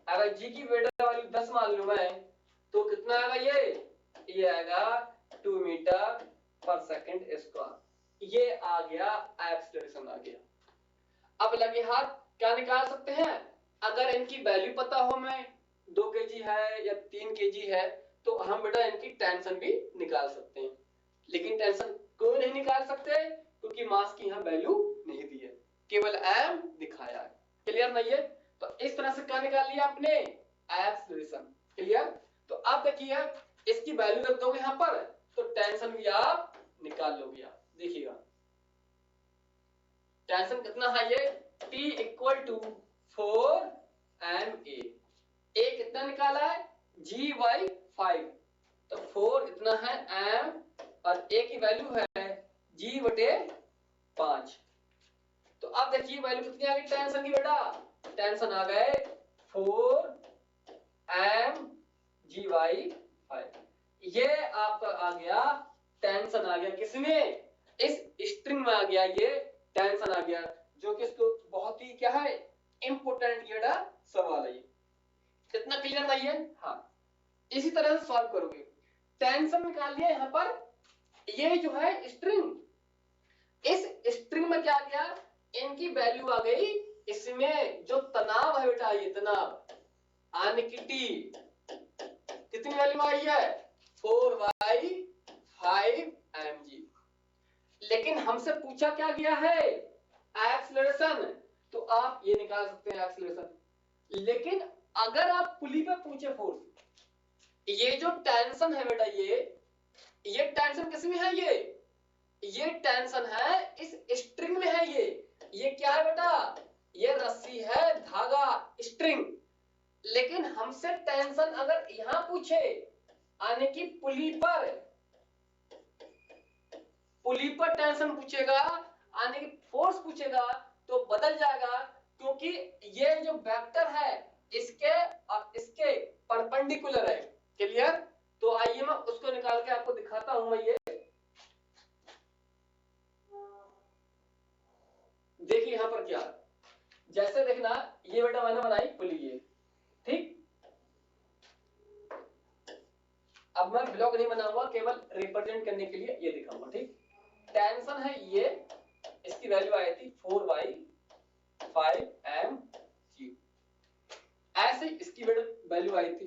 अगर g की बेटा वैल्यू 10 मान लूं मैं तो कितना आएगा ये आएगा 2 मीटर पर सेकंड स्क्वायर। ये आ गया एक्सेलरेशन आ गया। अब लगे हाथ क्या निकाल सकते हैं, अगर इनकी वैल्यू पता हो मैं 2 kg है या 3 kg है तो हम बेटा इनकी टेंशन भी निकाल सकते हैं। लेकिन टेंशन क्यों नहीं निकाल सकते, क्योंकि मास की यहाँ वैल्यू नहीं दी है, केवल m दिखाया है। क्लियर नहीं है? तो इस तरह से क्या निकाल लिया आपने एक्सेलरेशन। क्लियर? तो अब देखिए इसकी वैल्यू रख दोगे यहाँ पर तो टेंशन भी आप निकाल लोगे। आप देखिएगा टेंशन कितना है ये T equal to 4ma। a कितना निकाला है g/5 तो 4 इतना है m और a की वैल्यू है g/5। तो अब देखिए वैल्यू कितनी आ गई टेंशन की बेटा, टेंशन आ गए 4mg/5। ये आपका आ गया टेंशन आ गया किसमें, इस स्ट्रिंग में आ गया, ये टेंशन आ गया जो कि इसको बहुत ही क्या है इंपॉर्टेंट ये सवाल है। कितना क्लियर नहीं है? हाँ इसी तरह से सॉल्व करोगे। टेंशन निकाल लिया यहाँ पर, ये जो है स्ट्रिंग, इस स्ट्रिंग में क्या आ गया इनकी वैल्यू आ गई, इसमें जो तनाव है बेटा ये तनाव आने की टी कितनी कितनी वैल्यू आई है 4y5mg। लेकिन हमसे पूछा क्या गया है एक्सीलरेशन, तो आप ये निकाल सकते हैं एक्सीलरेशन। लेकिन अगर आप पुली पे पूछे फोर्स, ये जो टेंशन है बेटा ये टेंशन किस में है, ये टेंशन है इस स्ट्रिंग में है। ये क्या है बेटा, ये रस्सी है, धागा, स्ट्रिंग। लेकिन हमसे टेंशन अगर यहां पूछे यानी कि पुली पर टेंशन पूछेगा यानी कि फोर्स पूछेगा तो बदल जाएगा, क्योंकि ये जो वेक्टर है इसके और इसके परपेंडिकुलर है। क्लियर? तो आइए मैं उसको निकाल के आपको दिखाता हूं। मैं ये देखिए यहां पर क्या, जैसे देखना ये बेटा मैंने बनाई पुली ये, ठीक। अब मैं ब्लॉक नहीं बनाऊंगा, केवल रिप्रेजेंट करने के लिए ये दिखाऊंगा, ठीक। टेंशन है ये, इसकी वैल्यू आई थी 4y5mg। ऐसे इसकी वैल्यू आई थी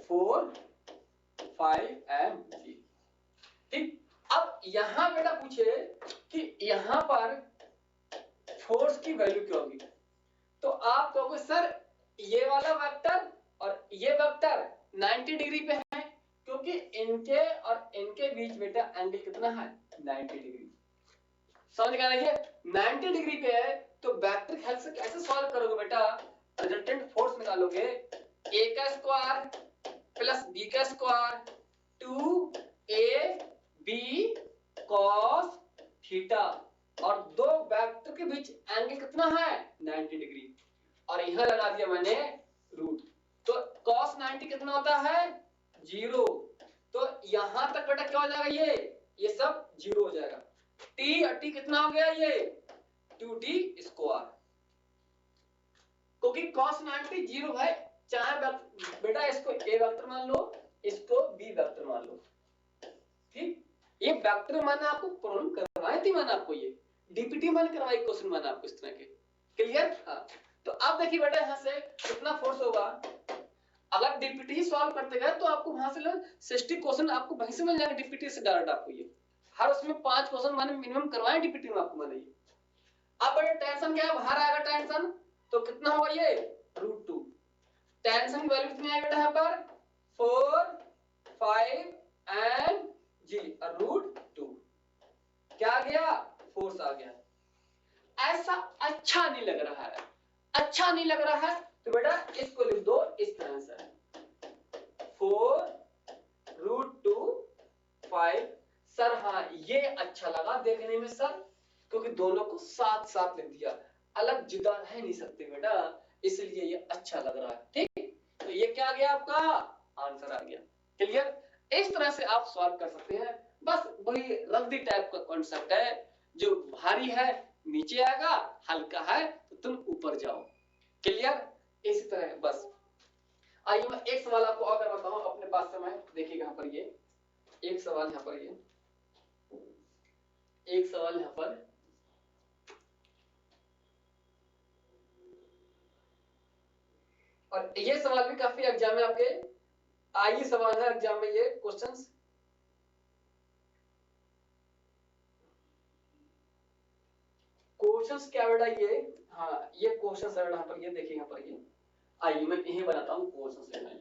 4-5mg, ठीक। अब यहां बेटा पूछे कि यहां पर फोर्स की वैल्यू क्या होगी, तो आप कहोगे सर ये वाला वेक्टर और ये वेक्टर 90 डिग्री पे है, क्योंकि इनके और इनके बीच बेटा एंगल कितना है 90 डिग्री। समझ गया ना? ये 90 डिग्री पे है, तो वेक्टर हेल्प से कैसे सॉल्व करोगे बेटा, रिजल्टेंट फोर्स निकालोगे a का स्क्वायर प्लस b का स्क्वायर 2ab cos थीटा, और दो वेक्टर के बीच एंगल कितना है 90 डिग्री, और यहां लगा दिया मैंने रूट। तो cos 90 कितना होता है 0, तो यहां तक बेटा क्या हो जाएगा, ये सब 0 हो जाएगा। t और t कितना हो गया, ये 2t स्क्वायर, क्योंकि cos 90 0 है। चाहे बेटा इसको a वेक्टर मान लो, इसको b वेक्टर मान लो, ठीक। ये वेक्टर मैंने आपको प्रॉब्लम करवाई थी, मैंने आपको ये डीपीटी मैंने करवाई, क्वेश्चन मैंने आपको इस तरह के। क्लियर? हाँ। तो अब देखिए बेटा यहां से कितना फोर्स होगा, अगर डीपीटी सॉल्व करते गए तो आपको वहां से 60 क्वेश्चन आपको वहीं से मिल जाएंगे डीपीटी से डायरेक्ट आपको। ये हर उसमें 5 क्वेश्चन मैंने मिनिमम करवाए डीपीटी में आपको मैंने ये। अब बेटा टेंशन क्या है, बाहर आएगा टेंशन, तो कितना होगा ये √2। टेंशन की वैल्यू कितनी आएगी बेटा यहां पर 4-5mg और √2 क्या आ गया, फोर्स आ गया। ऐसा अच्छा नहीं लग रहा है, अच्छा नहीं लग रहा है तो बेटा इसको लिख दो इस तरह से 4√2 सर हाँ ये अच्छा लगा देखने में सर, क्योंकि दोनों को साथ साथ लिख दिया, अलग जुदा रह नहीं सकते बेटा, इसलिए ये अच्छा लग रहा है, ठीक। तो ये क्या आ गया आपका आंसर आ गया। क्लियर? इस तरह से आप सॉल्व कर सकते हैं। बस वही रद्दी टाइप का कॉन्सेप्ट है, जो भारी है नीचे आएगा, हल्का है तो तुम ऊपर जाओ। क्लियर? इसी तरह बस। आइए मैं एक सवाल आपको और करवाता हूं अपने पास से। मैं देखिएगा यहाँ पर ये एक सवाल, यहाँ पर ये एक सवाल, यहाँ पर और ये सवाल भी काफी एग्जाम में आपके आई सवाल है एग्जाम में, ये क्वेश्चंस क्या बेटा ये, हाँ ये क्वेश्चंस है यहाँ पर, ये देखिए यहाँ पर ये। आइए मैं यही बनाता हूँ क्वेश्चंस लेना है।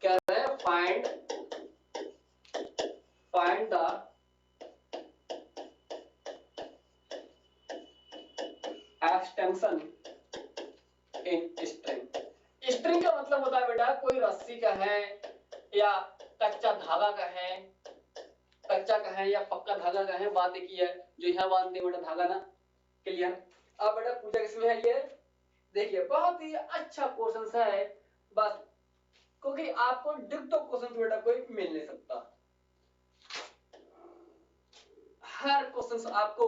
क्या है, find the extension in string. String का मतलब होता है बेटा कोई रस्सी का है या कच्चा धागा का है, कच्चा का है या पक्का धागा का है, बात एक ही है, जो यहाँ बांधते बेटा धागा ना। क्लियर? अब बेटा पूछा किसमें है ये, देखिए बहुत ही अच्छा क्वेश्चन है, बस क्योंकि आपको डिक्टो क्वेश्चन बेटा कोई मिल नहीं सकता। हर क्वेश्चन आपको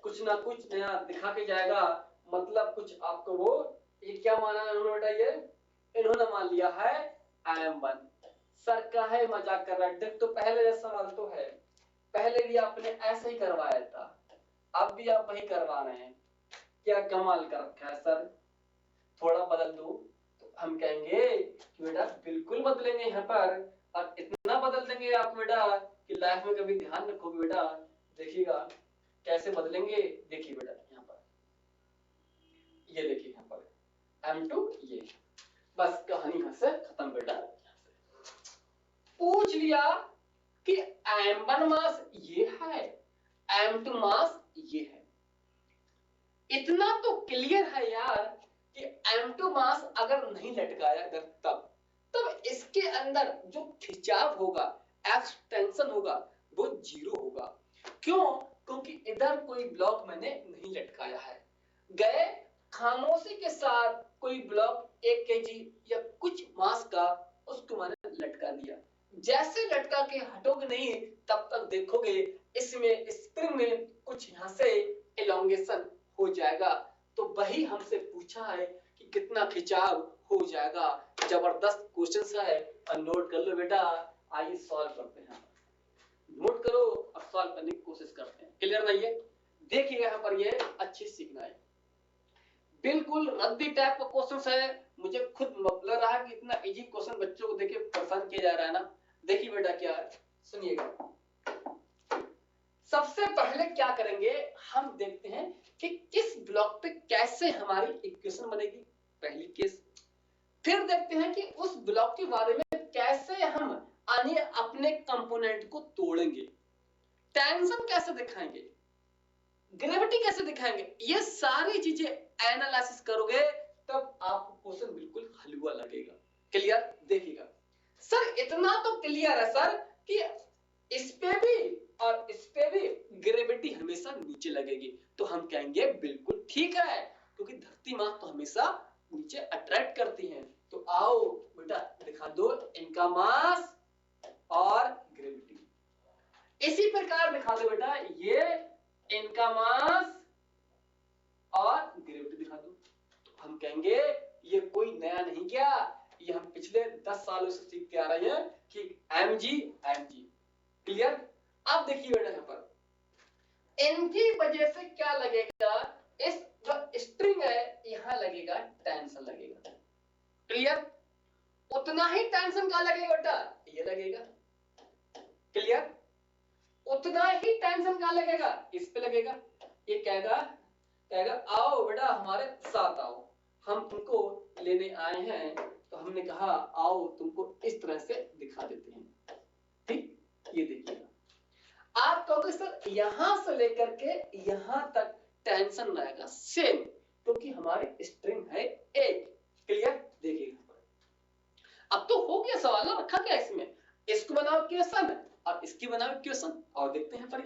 कुछ ना कुछ नया दिखा के जाएगा, मतलब कुछ आपको वो ये क्या माना इन्होंने बेटा, ये इन्होंने मान लिया है M1। सर का है मजाक कर रहा है, डिक्टो पहले जैसा सवाल तो है, पहले भी आपने ऐसे ही करवाया था, अब भी आप वही करवा रहे हैं, क्या कमाल कर रखा है सर, थोड़ा बदल दो तो हम कहेंगे बेटा बिल्कुल बदलेंगे यहाँ पर, और इतना बदल देंगे आप बेटा कि लाइफ में कभी ध्यान रखोगे बेटा, देखिएगा कैसे बदलेंगे। देखिए बेटा यहाँ पर, ये देखिए यहाँ पर M2 ये, बस कहानी यहाँ से खत्म बेटा। पूछ लिया कि M1 मास ये है, M2 मास ये है, इतना तो क्लियर है यार कि M2 मास अगर नहीं लटकाया अगर तब इसके अंदर जो खिंचाव होगा, एक्सटेंशन होगा, वो 0 होगा। क्यों? क्योंकि इधर कोई ब्लॉक मैंने नहीं लटकाया है। गए खामोशी के साथ कोई ब्लॉक 1 kg या कुछ मास का उसको मैंने लटका दिया। जैसे लटका के हटोगे नहीं तब तक देखोगे इसमें स्प्रिंग में कुछ यहां से एलोंगेशन हो जाएगा। तो वही हमसे पूछा है कि कितना खिंचाव हो जाएगा। जबरदस्त क्वेश्चन है और नोट कर लो बेटा। आइए सॉल्व करते हैं, नोट करो और सॉल्व करने की कोशिश करते हैं। क्लियर नहीं है? देखिए यहाँ पर ये अच्छी सीखना है, बिल्कुल रद्दी टाइप का क्वेश्चन है। मुझे खुद लग रहा है कि इतना इजी क्वेश्चन बच्चों को देके परेशान किया जा रहा है ना। देखिए बेटा क्या है, सुनिएगा। सबसे पहले क्या करेंगे, हम देखते हैं कि किस ब्लॉक पे कैसे हमारी इक्वेशन बनेगी, पहली केस। फिर देखते हैं कि उस ब्लॉक के बारे में कैसे हम अन्य अपने कंपोनेंट को तोड़ेंगे, टेंशन कैसे दिखाएंगे, ग्रेविटी कैसे दिखाएंगे। ये सारी चीजें एनालिसिस करोगे तब आपको क्वेश्चन बिल्कुल हलवा लगेगा। क्लियर? देखिएगा सर, इतना तो क्लियर है सर कि इस पे भी और इस पे भी ग्रेविटी हमेशा नीचे लगेगी। तो हम कहेंगे बिल्कुल ठीक है, क्योंकि धरती मास तो हमेशा नीचे अट्रैक्ट करती है। तो आओ बेटा दिखा दो इनका मास और ग्रेविटी। इसी प्रकार दिखा दो बेटा ये इनका मास और ग्रेविटी दिखा दो। तो हम कहेंगे ये कोई नया नहीं क्या, ये हम पिछले 10 सालों से सीखते आ रहे हैं कि mg mg। क्लियर? अब देखिए बेटा यहाँ पर इनकी वजह से क्या लगेगा, इस जो स्ट्रिंग है यहां लगेगा टेंशन लगेगा। क्लियर? उतना ही टेंशन का लगेगा बेटा, ये लगेगा। क्लियर? उतना ही टेंशन का लगेगा, इस पे लगेगा। ये कहेगा आओ बेटा हमारे साथ आओ, हम तुमको लेने आए हैं। तो हमने कहा आओ तुमको इस तरह से दिखा देते हैं। ठीक, ये देखिएगा। आप कहोगे सर यहां से लेकर के यहां तक टेंशन रहेगा सेम, क्योंकि हमारी स्ट्रिंग है एक। क्लियर? देखिएगा अब तो हो गया सवाल ना, रखा क्या इसमें, इसको बनाओ क्वेश्चन और इसकी बनाओ क्वेश्चन और देखते हैं पर।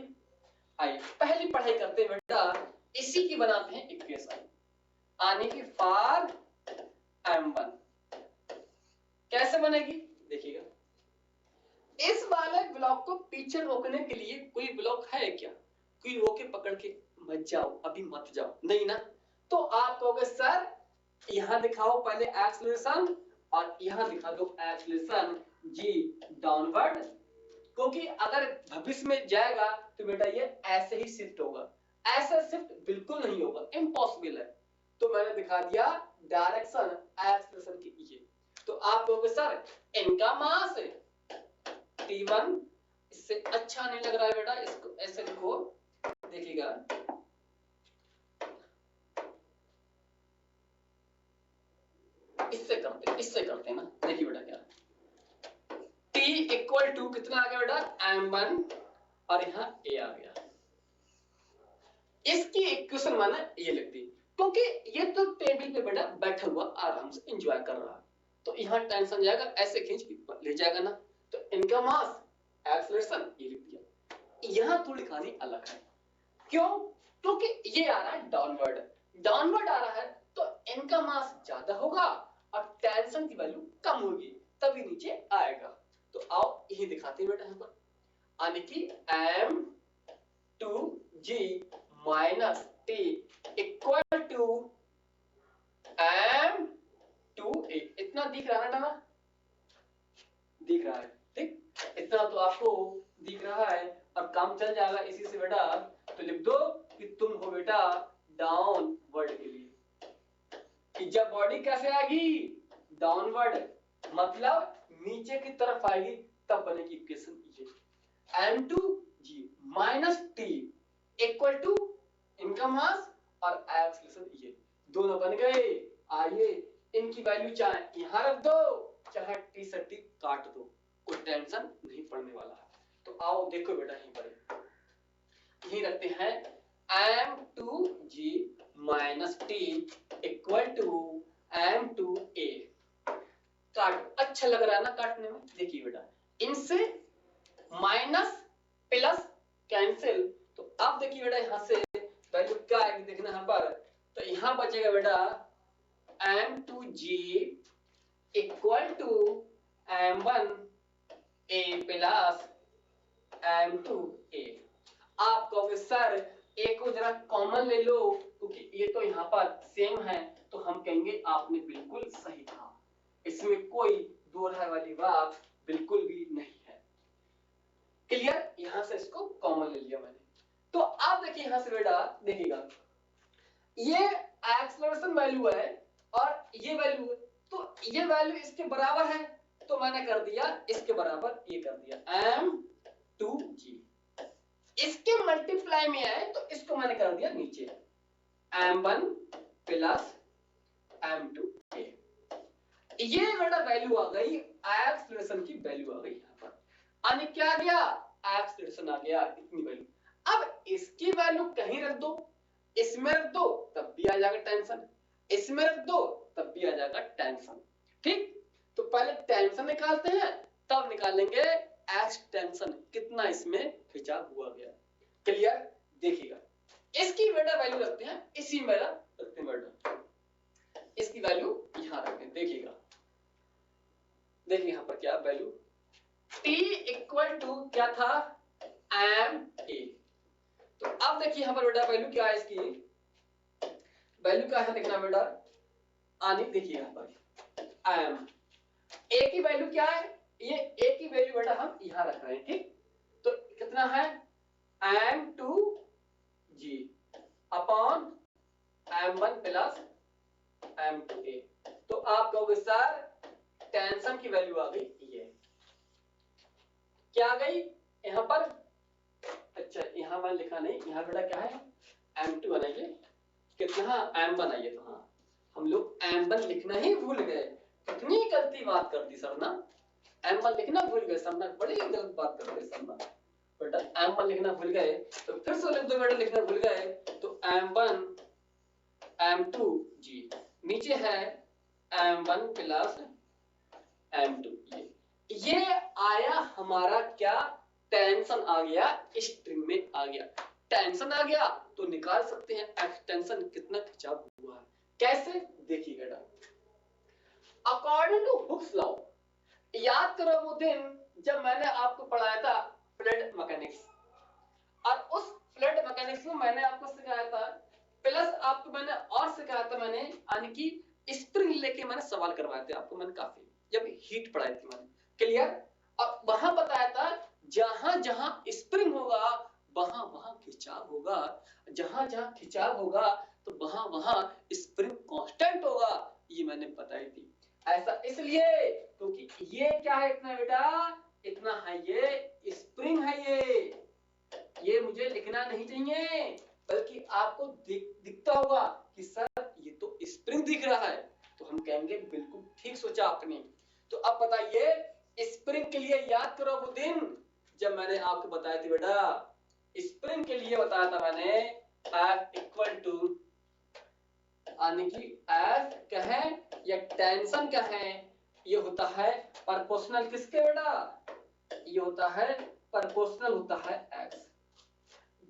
आइए पहली पढ़ाई करते हैं बेटा, इसी की बनाते हैं इक्वेशन, आने की फॉर M1 कैसे बनेगी देखिएगा। इस वाले ब्लॉक को पीछे रोकने के लिए कोई ब्लॉक है क्या, कोई रोके पकड़ के मत जाओ, अभी मत जाओ, नहीं ना। तो आप कहोगे सर यहां दिखाओ पहले एक्सेलरेशन और यहां दिखा दो एक्सेलरेशन जी डाउनवर्ड, क्योंकि अगर भविष्य में जाएगा तो बेटा ये ऐसे ही शिफ्ट होगा, ऐसा शिफ्ट बिल्कुल नहीं होगा, इम्पॉसिबल है। तो मैंने दिखा दिया डायरेक्शन एक्सेलरेशन की ये। तो आप कहोगे सर इनका मास T1, इससे अच्छा नहीं लग रहा है बेटा, इसको ऐसे लिखो। देखिएगा इससे करते हैं ना। देखिए बेटा क्या T इक्वल टू कितना आ गया बेटा M1 और यहाँ A आ गया। इसकी इक्वेशन मैंने ये लिख दी, क्योंकि ये तो टेबल पे बेटा बैठा हुआ आराम से एंजॉय कर रहा है। तो यहाँ टेंशन जाएगा, ऐसे खींच के ले जाएगा ना। तो इनका मास एक्सेलरेशन ये लिख दिया। यहाँ थोड़ी कहानी अलग है, क्यों? क्योंकि ये आ रहा है डाउनवर्ड, डाउनवर्ड आ रहा है तो इनका मास ज्यादा होगा और टेंशन की वैल्यू कम होगी, तभी नीचे आएगा। तो आओ यही दिखाते हैं बेटा यहाँ पर, यानी कि M2G minus T equal to M2A। इतना दिख रहा है ना, दिख रहा है, ठीक, इतना तो आपको दिख रहा है और काम चल जाएगा इसी से बेटा। तो लिख दो कि तुम हो बेटा डाउनवर्ड के लिए, कि जब बॉडी कैसे आएगी डाउनवर्ड, मतलब नीचे की तरफ आएगी तब बनेगी इक्वेशन ये m2g minus T equal to इनका मास और एक्सलेशन ये दोनों बन गए। आइए इनकी वैल्यू चाहे यहां रख दो चाहे टी से टी काट दो, कोई टेंशन नहीं पड़ने वाला है। तो आओ देखो बेटा यहीं पर यही रखते हैं m2g minus T equal to m2a। काट अच्छा लग रहा है ना काटने में। देखिए बेटा इनसे माइनस प्लस कैंसिल, तो अब देखिए बेटा यहां से वैल्यू क्या आएगी देखना यहां पर, तो यहां बचेगा बेटा m2g equal to m1a plus m2a। आप कहोगे सर a को जरा कॉमन ले लो क्योंकि ये तो यहाँ पर सेम है, तो हम कहेंगे आपने बिल्कुल सही कहा, इसमें कोई दो राय वाली बात बिल्कुल भी नहीं है। क्लियर, यहां से इसको कॉमन ले लिया मैंने। तो आप देखिए यहां से बेटा देखिएगा ये एक्सेलरेशन वैल्यू है और ये वैल्यू है, तो ये वैल्यू इसके बराबर है तो मैंने कर दिया इसके बराबर ये कर दिया m2g। इसके मल्टीप्लाई में है तो इसको मैंने कर दिया नीचे m1 प्लस m2a। ये बेटा वैल्यू आ गई एक्सेलरेशन की वैल्यू आ गई यहां पर, यानी क्या आ गया एक्सेलरेशन आ गया इतनी वैल्यू। अब इसकी वैल्यू कहीं रख दो, इसमें रख दो तब भी आ जाएगा टेंशन, इसमें रख दो तब भी आ जाएगा टेंशन। ठीक, तो पहले टेंशन निकालते हैं तब निकालेंगे एक्स टेंशन कितना इसमें खिंचा हुआ गया। क्लियर, देखिएगा इसकी बेटा वैल्यू रखते हैं इसी में रखते हैं बेटा, इसकी वैल्यू यहां रखते हैं। देखिएगा देखिए यहां पर क्या वैल्यू t इक्वल टू क्या था m a। तो अब देखिए यहां पर बेटा वैल्यू क्या है, इसकी वैल्यू क्या है देखना बेटा, आनी देखिए यहां पर m a की वैल्यू क्या है, ये a की वैल्यू बेटा हम यहां रख रहे हैं। ठीक, तो कितना है m2g upon m1 plus m2a। तो आप कहोगे सर टेंशन की वैल्यू आ गई ये क्या आ गई यहां पर, अच्छा यहां मैंने लिखा नहीं, यहां बेटा क्या है m2 बनाइए कितना m1 आइए, तो हाँ हम लोग m1 लिखना ही भूल गए, कितनी गलती बात कर दी सर ना, m1 लिखना भूल गए सर ना, बड़ी गलत बात कर रहे सर ना बेटा, m1 लिखना भूल गए तो फिर से लिख दो बेटा, लिखना भूल गए तो m1 m2g नीचे है m1 प्लस m2 ये आया हमारा क्या टेंशन आ गया स्ट्रिंग में आ गया, टेंशन आ गया तो निकाल सकते हैं एक्सटेंशन कितना खिंचा हुआ है। कैसे देखिए बेटा, अकॉर्डिंग टू हुक्स लॉ, याद करो वो दिन जब मैंने आपको पढ़ाया था फ्लूइड मैकेनिक्स, और उस फ्लूइड मैकेनिक्स में मैंने आपको सिखाया था प्लस आपको मैंने और सिखाया था मैंने, यानी कि स्प्रिंग लेके मैंने सवाल करवाए थे आपको मैंने काफी, जब हीट पढ़ाई थी मैंने। क्लियर, और वहां बताया था जहां जहां स्प्रिंग होगा वहां वहां खिंचाव होगा, जहां जहां खिंचाव होगा तो वहां वहां स्प्रिंग कांस्टेंट होगा, ये मैंने बताई थी। ऐसा इसलिए क्योंकि ये क्या है इतना बेटा, इतना है ये स्प्रिंग है, ये मुझे लिखना नहीं चाहिए बल्कि आपको दिखता होगा कि सर ये तो स्प्रिंग दिख रहा है, तो हम कहेंगे बिल्कुल ठीक सोचा आपने। तो अब बताइए स्प्रिंग के लिए याद करो वो दिन जब मैंने आपको बताया थी बेटा, स्प्रिंग के लिए बताया था मैंने F इक्वल टू, यानी कि F क्या है या टेंशन क्या है, ये होता है प्रोपोर्शनल किसके बेटा, ये होता है प्रोपोर्शनल होता है X।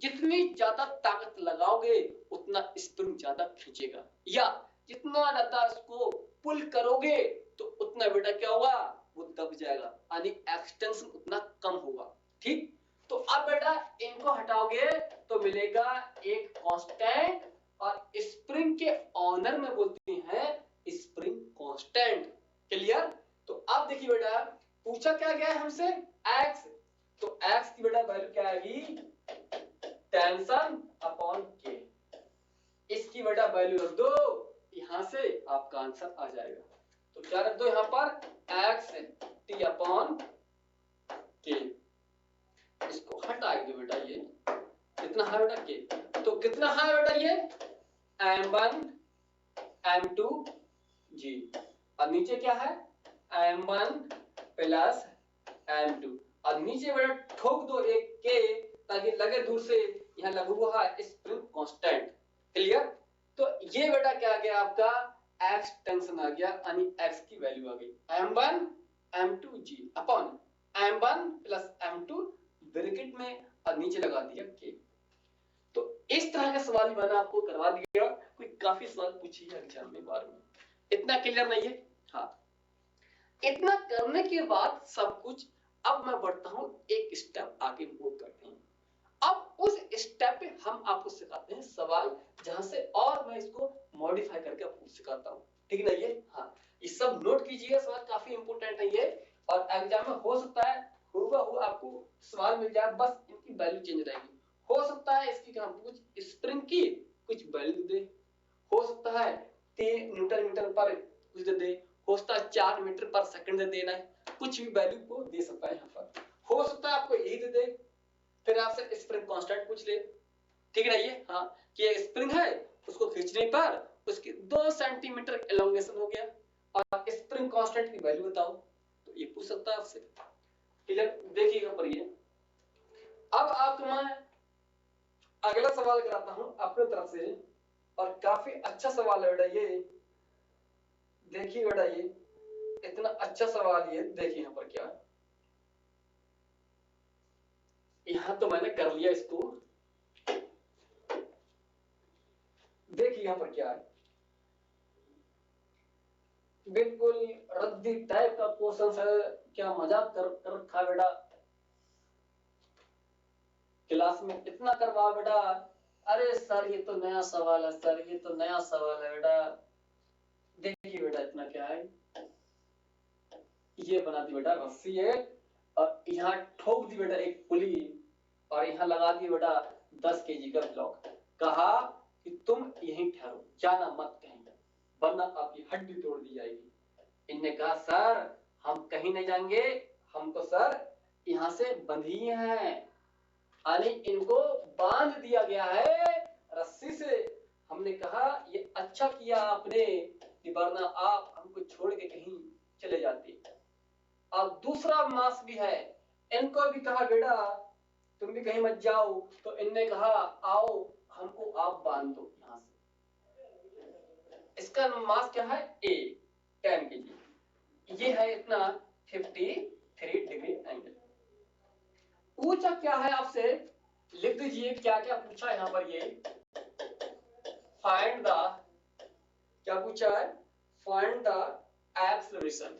जितनी ज्यादा ताकत लगाओगे उतना स्प्रिंग ज्यादा खींचेगा, या जितना ज्यादा इसको पुल करोगे तो उतना बेटा क्या होगा वो दब जाएगा, यानी एक्सटेंशन उतना कम होगा। ठीक, तो अब बेटा इनको हटाओगे तो मिलेगा एक कांस्टेंट, और स्प्रिंग के ऑनर में बोलते हैं स्प्रिंग कांस्टेंट। क्लियर, तो अब देखिए बेटा पूछा क्या गया है हमसे x, तो x की बेटा वैल्यू क्या आएगी टेंशन अपॉन k, इसकी बेटा वैल्यू रख दो यहां से आपका आंसर आ जाएगा। तो क्या रख दो यहां पर अपॉन के। इसको हटाएंगे बेटा, ये कितना है बेटा के, तो कितना है बेटा ये m1 m2 g, और नीचे क्या है m1 प्लस m2, और नीचे बेटा ठोक दो एक के ताकि लगे दूर से यहाँ लघु हुआ स्प्रिंग कांस्टेंट। क्लियर? तो ये बेटा क्या आ गया आपका x टेंशन आ गया, यानी x की वैल्यू आ गई m1 m2 g upon m1 plus m2 bracket में और नीचे लगा दिया k। तो इस तरह का सवाल मैंने आपको करवा दिया, कोई काफी सवाल पूछी है एग्जाम में बार में। इतना क्लियर नहीं है? हाँ, इतना करने के बाद सब कुछ, अब मैं बढ़ता हूं एक स्टेप आगे मूव करते हैं। अब उस स्टेप पे हम आपको सिखाते हैं सवाल, जहां से और मैं इसको मॉडिफाई करके आपको सिखाता हूं। ठीक है ना? ये हाँ, ये सब नोट कीजिए, सवाल काफी इंपॉर्टेंट है ये, और एग्जाम में हो सकता है हुबहू आपको सवाल मिल जाए, बस इनकी वैल्यू चेंज रहेगी। हो सकता है इसकी कुछ स्प्रिंग की कुछ वैल्यू दे, हो सकता है 3 न्यूटन मीटर पर कुछ दे, हो सकता है 4 मीटर पर सेकंड दे देना है, कुछ भी वैल्यू को दे सकता है यहाँ पर। हो सकता है आपको यही दे दे, फिर आपसे स्प्रिंग कांस्टेंट पूछ ले। ठीक है? ये हाँ, कि ये स्प्रिंग है, उसको खींचने पर उसकी 2 सेंटीमीटर एलोंगेशन हो गया, और स्प्रिंग कांस्टेंट की वैल्यू बताओ, तो ये पूछ सकता है आपसे। क्लियर? देखिएगा पर ये अब आपको मैं अगला सवाल कराता हूं अपने तरफ से, और काफी अच्छा सवाल है बेटा ये। देखिए बेटा, ये इतना अच्छा सवाल, ये देखिए यहाँ पर क्या है। यहां तो मैंने कर लिया इसको, देखिए यहाँ पर क्या है, बिल्कुल रद्दी टाइप का क्वेश्चन है। क्या मजाक कर रखा बेटा, क्लास में इतना करवा बेटा। अरे सर ये तो नया सवाल है, सर ये तो नया सवाल है बेटा। देखिए बेटा इतना क्या है, ये बना दी बेटा रस्सी है, और यहाँ ठोक दी बेटा एक पुली, और यहाँ लगा दी बेटा 10 केजी का ब्लॉक। कहा कि तुम यहीं ठहरो, जाना मत कहीं, वरना आपकी हड्डी तोड़ दी जाएगी। इनने कहा सर हम कहीं नहीं जाएंगे, हम तो सर यहाँ से बंधी हैं, यानी इनको बांध दिया गया है रस्सी से। हमने कहा ये अच्छा किया आपने, वरना आप हमको छोड़ के कहीं चले जाते। अब दूसरा मास भी है, इनको भी कहा बेटा तुम भी कहीं मत जाओ, तो इनने कहा आओ हमको आप बांध दो यहाँ से। इसका मास क्या है A 10 kg, ये है इतना 53 डिग्री एंगल। पूछा क्या है आपसे, लिख दीजिए क्या क्या पूछा यहाँ पर। ये फाइंड द, क्या पूछा है, find the acceleration,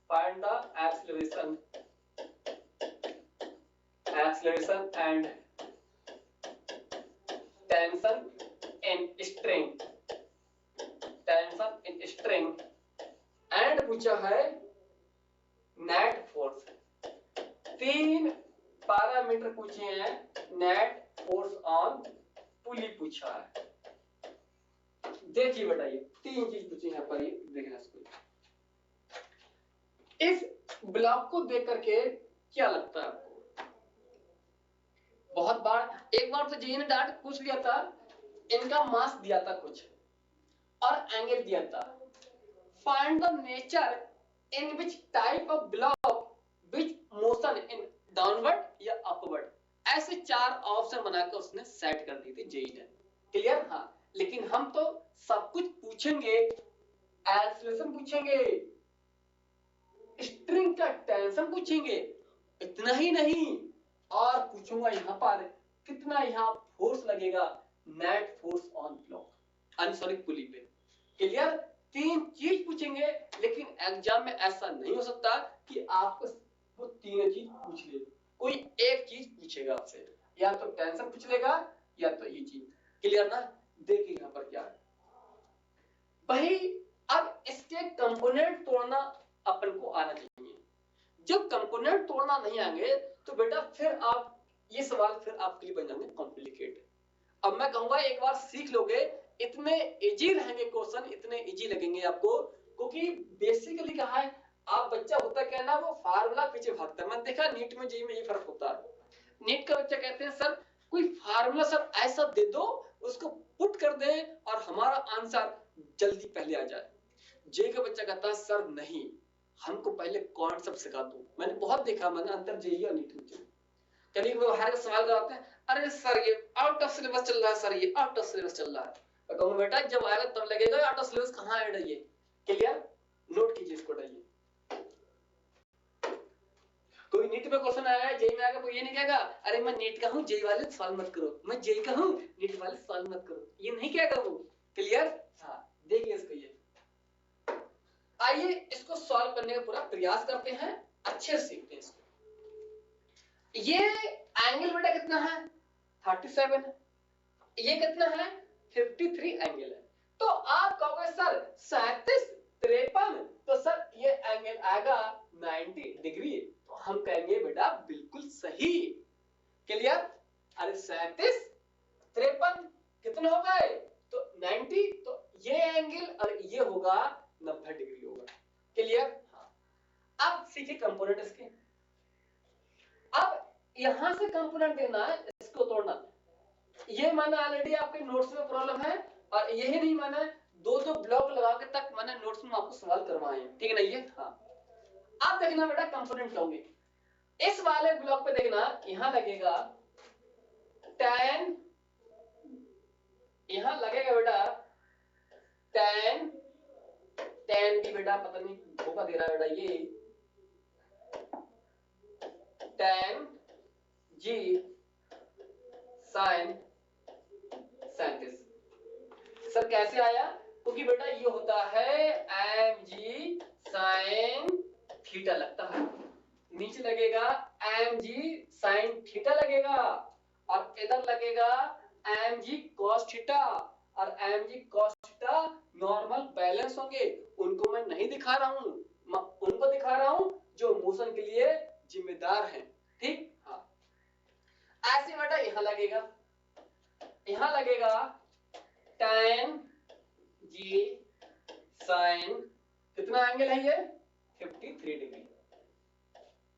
find the acceleration, acceleration and tension in string, tension in string, and पूछा है नेट फोर्स। 3 पैरामीटर पूछे हैं, नेट फोर्स ऑन पुली पूछा है। देखिए बेटा ये 3 चीज पूछी यहाँ पर, ये देखना इसको। इस ब्लॉक को देख करके क्या लगता है आपको? बहुत बार, एक बार तो जी ने डायरेक्ट पूछ लिया था, इनका मास दिया था कुछ और एंगल दिया था। Find the nature in which type of block which motion in downward या अपवर्ड, ऐसे 4 ऑप्शन बनाकर उसने सेट कर दी थी जेई ने। क्लियर? हाँ, लेकिन हम तो सब कुछ पूछेंगे, एक्सेलरेशन पूछेंगे, स्ट्रिंग का टेंशन पूछेंगे, इतना ही नहीं और पूछूंगा यहाँ पर कितना यहाँ फोर्स लगेगा, net force on block, sorry pulley पे। क्लियर? 3 चीज पूछेंगे, लेकिन एग्जाम में ऐसा नहीं हो सकता कि आपको वो 3 चीज पूछ ले, कोई एक चीज पूछेगा आपसे, या तो टेंशन पूछ लेगा या तो ये चीज। क्लियर ना? देखिए यहाँ पर क्या है भाई, अब इसके कंपोनेंट तोड़ना अपन को आना चाहिए। जब कंपोनेंट तोड़ना नहीं आएंगे तो बेटा फिर आप ये सवाल फिर आपके लिए बन जाएंगे कॉम्प्लिकेटेड। अब मैं कहूंगा एक बार सीख लोगे, इतने इजी रहेंगे क्वेश्चन, इतने इजी लगेंगे आपको, क्योंकि बेसिकली क्या है, आप बच्चा होता लेना वो फार्मूला पीछे भागता है। मैंने देखा नीट में जेईई में ये फर्क होता है। नीट का बच्चा कहते हैं सर कोई फार्मूला सर ऐसा दे दो उसको पुट कर दे और हमारा आंसर जल्दी पहले आ जाए। जेईई का बच्चा कहता है सर नहीं, हमको पहले कॉन्सेप्ट सिखा दो। मैंने बहुत देखा, मैंने अंतर जेईई और नीट में। कभी वो हर सवाल कराते हैं, अरे सर ये आउट ऑफ सिलेबस चल रहा है, सर ये आउट ऑफ सिलेबस चल रहा है। मैं कहूंगा बेटा जब आएगा तब लगेगा आउट ऑफ सिलेबस कहां ऐड है, ये क्लियर नोट कीजिए इसको। डालिए कोई नीट में क्वेश्चन आया है, जेईई में आएगा तो ये नहीं कहेगा अरे मैं नीट का हूं जेईई वाले सवाल मत करो, मैं जेईई का हूं नीट वाले सवाल मत करो, ये नहीं कहेगा वो। क्लियर? हां देखिए इसको। ये आइए इसको सॉल्व करने का पूरा प्रयास करते हैं, अच्छे से सीखते हैं इसको। ये एंगल बेटा कितना है 37 है, ये कितना है 53 एंगल है। तो आप कहोगे सर 37 53, तो सर ये एंगल आएगा 90 डिग्री। तो हम कहेंगे बेटा बिल्कुल सही। क्लियर? अरे 37 53 कितने हो गए तो 90, तो ये एंगल और ये होगा 90 डिग्री होगा। क्लियर? हाँ। अब सीखिए कंपोनेंट इसके। अब यहां से कंपोनेंट देना है, इसको तोड़ना। ये माना ऑलरेडी आपके नोट्स में प्रॉब्लम है, और यही नहीं माना दो दो ब्लॉक लगा के तक मैंने नोट्स में आपको सवाल करवाए हैं, ठीक है ना। ये हाँ अब देखना बेटा कंपोनेंट क्या होंगे। इस वाले ब्लॉक पे देखना यहां लगेगा 10, यहां लगेगा बेटा 10 की बेटा पता नहीं धोखा दे रहा है बेटा, ये 10 जी साइन 37। सर कैसे आया? क्योंकि बेटा ये होता है एम जी साइन थीटा लगता है, नीचे लगेगा एम जी साइन थीटा लगेगा, और इधर लगेगा एम जी कॉस थीटा, और M G cos theta normal balance होंगे। उनको मैं नहीं दिखा रहा हूं, मैं उनको दिखा रहा हूं जो मोशन के लिए जिम्मेदार हैं। ठीक? हाँ ऐसे बेटा यहां लगेगा tan जी साइन कितना एंगल है ये 53 डिग्री।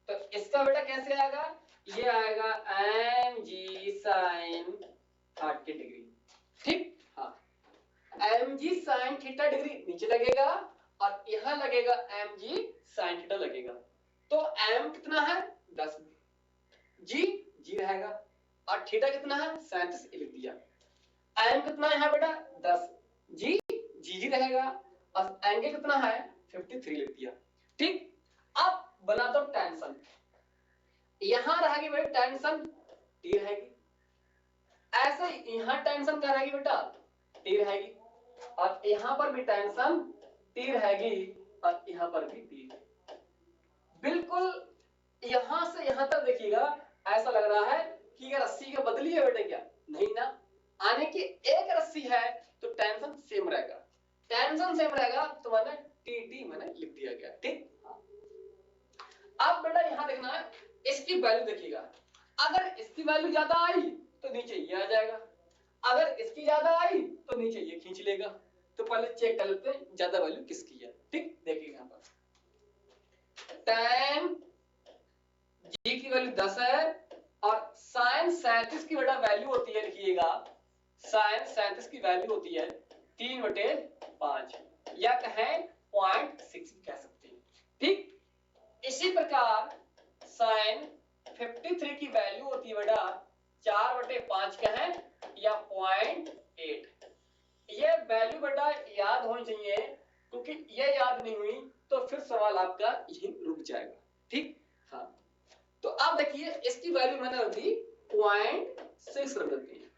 तो इसका बेटा कैसे आएगा? ये आएगा एम जी साइन 30 डिग्री। ठीक? हाँ M G sine theta degree नीचे लगेगा, और यहां लगेगा एम जी साइन थीटा लगेगा। तो एम कितना है 10, जी रहेगा, और थीटा कितना है 37 लिख दिया। एम कितना है यहाँ बेटा 10, जी रहेगा, और एंगल कितना है 53 लिख दिया। ठीक? अब बना दो टेंशन। यहां रहेगी बेटा टेंशन टी रहेगी, ऐसे यहां टेंशन क्या रहेगी बेटा टी रहेगी, और यहां पर भी टेंशन टी रहेगी, और यहां पर भी टी। बिल्कुल यहां से यहां तक देखिएगा ऐसा लग रहा है कि ये रस्सी का बदली है बेटा, क्या नहीं ना, आने की एक रस्सी है तो टेंशन सेम रहेगा, टेंशन सेम रहेगा तो मैंने टी मैंने लिख दिया गया। ठीक? अब बेटा यहां देखना है इसकी वैल्यू देखिएगा, अगर इसकी वैल्यू ज्यादा आई तो नीचे ये आ जाएगा, अगर इसकी ज्यादा आई तो नीचे ये खींच लेगा। तो पहले चेक कर लेते हैं ज्यादा वैल्यू किसकी है। ठीक? देखिए यहां पर tan जी की वैल्यू 10 है, और sin 37 की बेटा वैल्यू होती है, लिखिएगा sin 37 की वैल्यू होती है 3/5, या कहें 0.6 कह सकते हैं। ठीक? इसी प्रकार sin 53 की वैल्यू होती है बेटा 4/5 कहें, या 0.8। ये वैल्यू बेटा याद होनी चाहिए, क्योंकि ये याद नहीं हुई तो फिर सवाल आपका यहीं रुक जाएगा। ठीक? हाँ तो अब देखिए इसकी वैल्यू मैंने रख दी 0.6 रख देते हैं,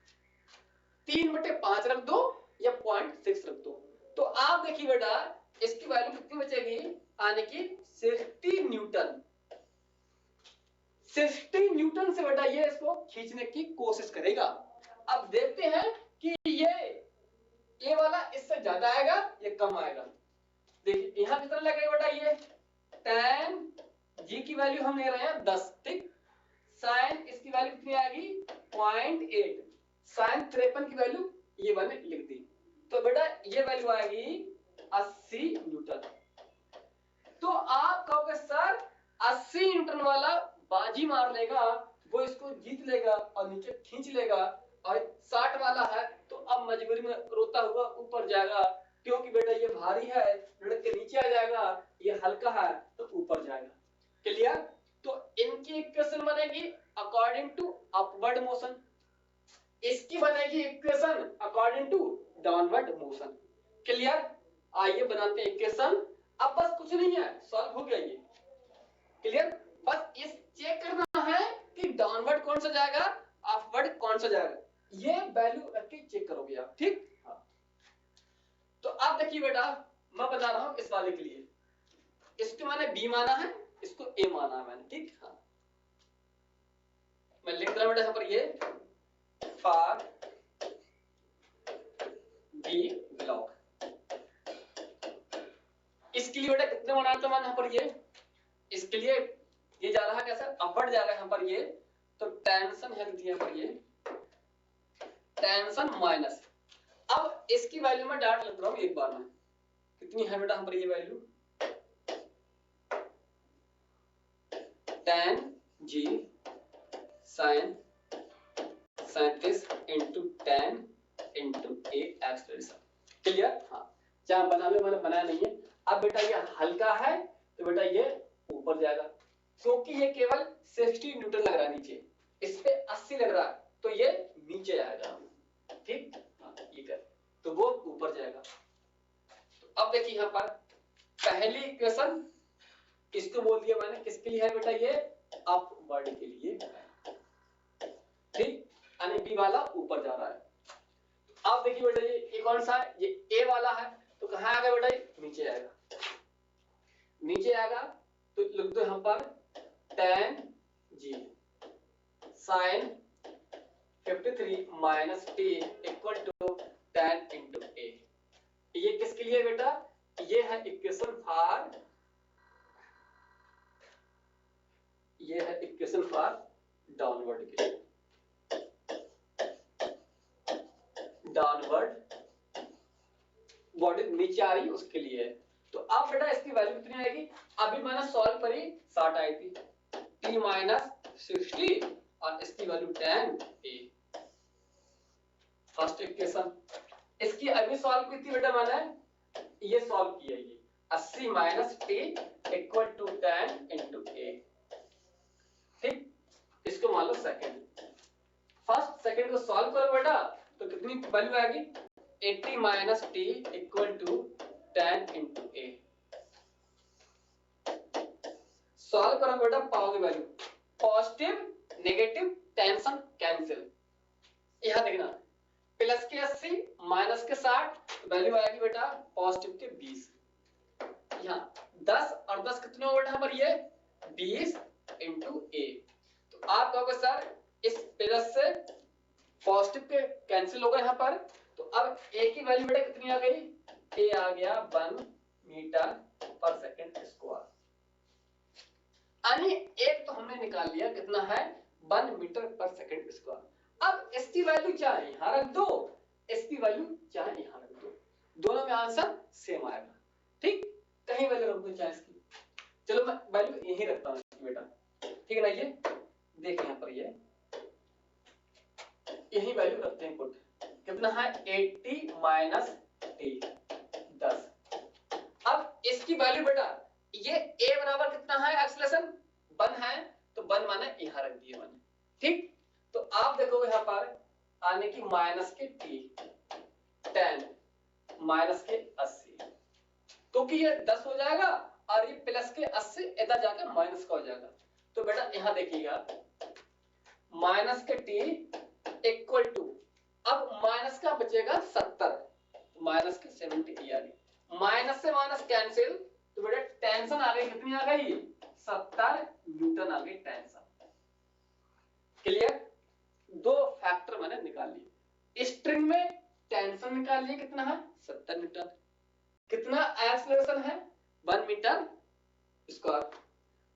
3/5 रख दो या 0.6 रख दो। तो आप देखिए बेटा इसकी वैल्यू कितनी बचेगी आने की 60 न्यूटन। 60 न्यूटन से बेटा ये इसको खींचने की कोशिश करेगा। अब देखते हैं कि ये वाला इससे ज्यादा आएगा या कम आएगा। देखिए यहां कितना लगेगा बेटा, ये tan जी की वैल्यू हम ले रहे हैं 10। ठीक? sin इसकी वैल्यू कितनी आएगी 0.8, sin 53 की वैल्यू ये मैंने लिख दी, तो बेटा ये वैल्यू आएगी 80 न्यूटन। तो आप कहोगे सर वाला बाजी मार लेगा वो इसको जीत लेगा और नीचे खींच लेगा, और 60 वाला है तो अब मजबूरी में रोता हुआ ऊपर जाएगा, क्योंकि बेटा ये भारी है, लुढ़क के नीचे आ जाएगा, ये हल्का है तो ऊपर जाएगा। क्लियर? तो इनकी इक्वेशन बनेगी अकॉर्डिंग टू अपवर्ड मोशन, इसकी बनेगी equation according to downward motion. Clear? आइए बनाते हैं इक्वेशन। अब बस कुछ नहीं है, सॉल्व हो गया ये। क्लियर? बस इस चेक करना है कि डाउनवर्ड कौन सा जाएगा, अपवर्ड कौन सा जाएगा, ये वैल्यू रख के चेक करोगे आप। ठीक? हाँ। तो आप देखिए बेटा, मैं बता रहा हूं इस वाले के लिए, इसको मैंने बी माना है, इसको ए माना है मैंने। ठीक? हाँ। मैं लिख रहा हूं बेटा यहां पर ये फॉर बी ब्लॉक। इसके लिए बेटा कितने बनाता मैंने यहां पर ये, इसके लिए ये जा रहा है कैसे, अपवर्ड जा रहा है यहां पर ये, तो टेंशन है यहां पर ये टेंशन माइनस। अब इसकी वैल्यू में डाट लग रहा हूं एक बार में, कितनी है बेटा यहां पर ये value, tan g sin 37 into tan into a expression. Clear? हाँ, जहां बना लो, मैंने बनाया नहीं है। अब बेटा ये हल्का है तो बेटा ये ऊपर जाएगा, क्योंकि ये केवल 60 न्यूटन लग रहा है नीचे, इस पे 80 लग रहा है तो ये नीचे आएगा। ठीक? हाँ, ये कर तो वो ऊपर जाएगा। तो अब देखिए यहां पर पहली इक्वेशन इसको बोल दिया मैंने, किसके लिए है बेटा, ये अपवर्ड के लिए। ठीक? यानी बी वाला ऊपर जा रहा है। अब देखिए बेटा ये कौन सा है, ये ए वाला है, तो कहां आ गया बेटा, नीचे आएगा। नीचे आएगा तो लिख दो यहां पर tan g sin 53 minus t equal to tan into a। ये किसके लिए बेटा, ये है इक्वेशन फॉर, ये है इक्वेशन फॉर डाउनवर्ड के लिए, डाउनवर्ड बॉडी नीचे आ रही है उसके लिए। तो अब बेटा इसकी वैल्यू कितनी आएगी, अभी मैंने सॉल्व करी 60 आई थी, t माइनस 60 और इसकी value tan a, first equation. इसकी अभी सॉल्व की थी बेटा मैंने, ये सॉल्व किया, ये 80 minus t equal to tan into a। ठीक? इसको मान लो सेकंड, फर्स्ट सेकंड को सॉल्व करो बेटा तो कितनी वैल्यू आएगी, 80 minus t equal to tan into a। Solve करो बेटा, पाओगे value, positive negative tension cancel. यहां देखना, प्लस के 80 माइनस के 60 वैल्यू आएगी बेटा पॉजिटिव के 20। यहां 10 और 10 कितने हो बेटा यहां पर, ये 20 इंटू a। तो आप कहोगे सर इस प्लस से पॉजिटिव के कैंसिल हो गए यहां पर, तो अब a की वैल्यू बेटा कितनी आ गई, a आ गया 1 मीटर पर सेकंड स्क्वायर। यानी एक तो हमने निकाल लिया, कितना है 1 मीटर पर सेकंड स्क्वायर। अब इसकी वैल्यू चाहे यहां रख दो, इसकी वैल्यू चाहे यहां रख दो, दोनों में आंसर सेम आएगा। ठीक? कहीं वैल्यू रख दो चाहे इसकी, चलो मैं वैल्यू यहीं रखता हूं इसकी बेटा। ठीक है ना, ये देखिए यहां पर ये यही वैल्यू रखते हैं, पुट कितना है 80 माइनस t 10। अब इसकी वैल्यू बेटा ये a बराबर कितना है, एक्सेलरेशन 1 है तो 1 माने यहां रख दिए मैंने। ठीक? तो आप देखोगे यहां पर आने की माइनस के t 10 माइनस के 80, क्योंकि ये 10 हो जाएगा और ये प्लस के 80 इधर जाकर माइनस का हो जाएगा। तो बेटा यहां देखिएगा माइनस के t इक्वल टू, अब माइनस का बचेगा 70, माइनस के 70 आ गई, माइनस से माइनस कैंसिल, तो बेटा टेंशन आ गई, कितनी आ गई 70 न्यूटन आ गई टेंशन। क्लियर? दो फैक्टर मैंने निकाल लिए, स्ट्रिंग में टेंशन निकाल लिए कितना है 70 न्यूटन, कितना एक्सेलरेशन है 1 मीटर स्क्वायर।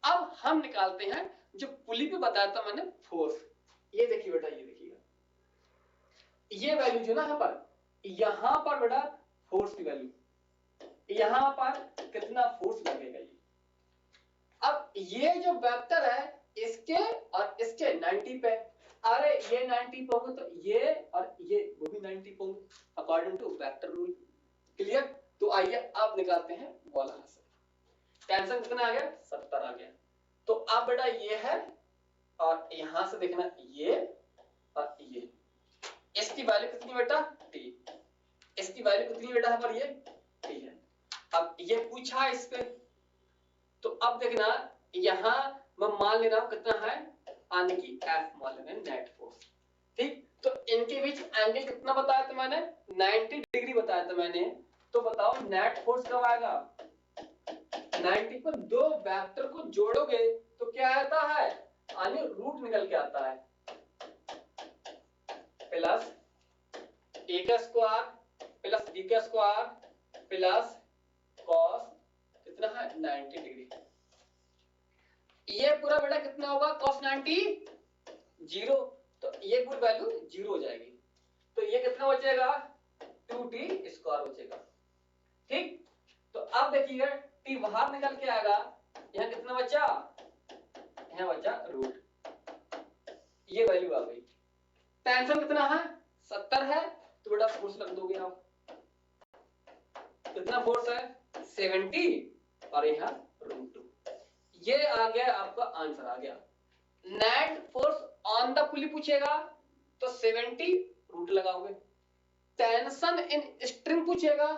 अब हम निकालते हैं जो पुली पे बताया था मैंने फोर्स। ये देखिए बेटा, ये देखिएगा ये वैल्यू जो ना यहां पर बेटा फोर्स की वैल्यू, यहां पर कितना फोर्स लगेगा ये। अब ये जो वेक्टर है इसके और इसके 90 पे, अरे ये 90 पे होंगे तो ये और ये वो भी 90 पे होंगे according to vector rule. Clear? तो आइए अब निकालते हैं वाला आंसर। टेंशन कितना आ गया? 70 आ गया। तो अब बेटा ये है और यहां से देखना ये और ये, इसकी वैल्यू कितनी बेटा? t। इसकी वैल्यू कितनी बेटा है पर ये t है। अब ये पूछा इस पे, तो अब देखना यहां मैं मान ले रहा हूं कितना है, यानी कि F मान ले रहे हैं नेट फोर्स। ठीक, तो इनके बीच एंगल कितना बताया था मैंने? 90 डिग्री बताया था मैंने। तो बताओ नेट फोर्स कब आएगा? 90 पर दो वेक्टर को जोड़ोगे तो क्या आता है? यानी रूट निकल के आता है प्लस a का स्क्वायर प्लस b का स्क्वायर प्लस cos कितना है 90 डिग्री। ये पूरा बेटा कितना होगा? cos 90 जीरो, तो ये पूरी वैल्यू जीरो हो जाएगी। तो ये कितना बचेगा? 2t स्क्वायर बचेगा। ठीक, तो अब देखिएगा t बाहर निकल के आएगा, यहाँ कितना बचा? यहाँ बचा रूट, ये वैल्यू आ गई। टेंशन कितना है? 70 है, तो बेटा फोर्स रख दोगे आप। कितना फोर्स है? 70 और यहाँ √2। ये आ गया आपका आंसर आ गया। नेट फोर्स ऑन द पुली पूछेगा तो 70 रूट लगाओगे। टेंशन इन स्ट्रिंग पूछेगा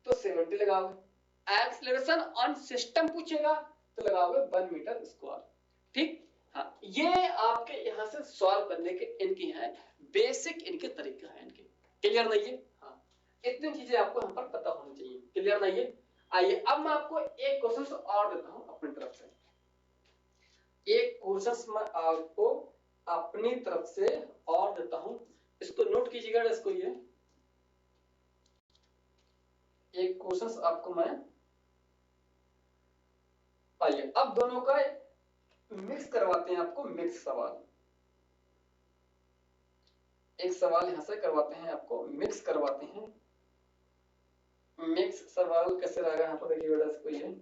तो 70 लगाओगे। एक्सीलरेशन ऑन सिस्टम पूछेगा तो लगाओगे 1 मीटर स्क्वायर। ठीक, हाँ, ये आपके यहां से सॉल्व करने के इनकी हैं बेसिक, इनके तरीके हैं इनके। क्लियर नहीं है? हाँ, इतनी चीजें आपको यहाँ पर पता होनी चाहिए। क्लियर नहीं है? आइए अब मैं आपको एक क्वेश्चन और देता हूं अपनी तरफ से। एक क्वेश्चन मैं आपको अपनी तरफ से और देता हूं, इसको नोट कीजिएगा। इसको ये एक क्वेश्चन आपको मैं, आइए अब दोनों का मिक्स करवाते हैं आपको। मिक्स सवाल, एक सवाल यहां से करवाते हैं आपको, मिक्स करवाते हैं। मिक्स सवाल कैसे रहेगा यहाँ पर देखिए बेटा, इसको ये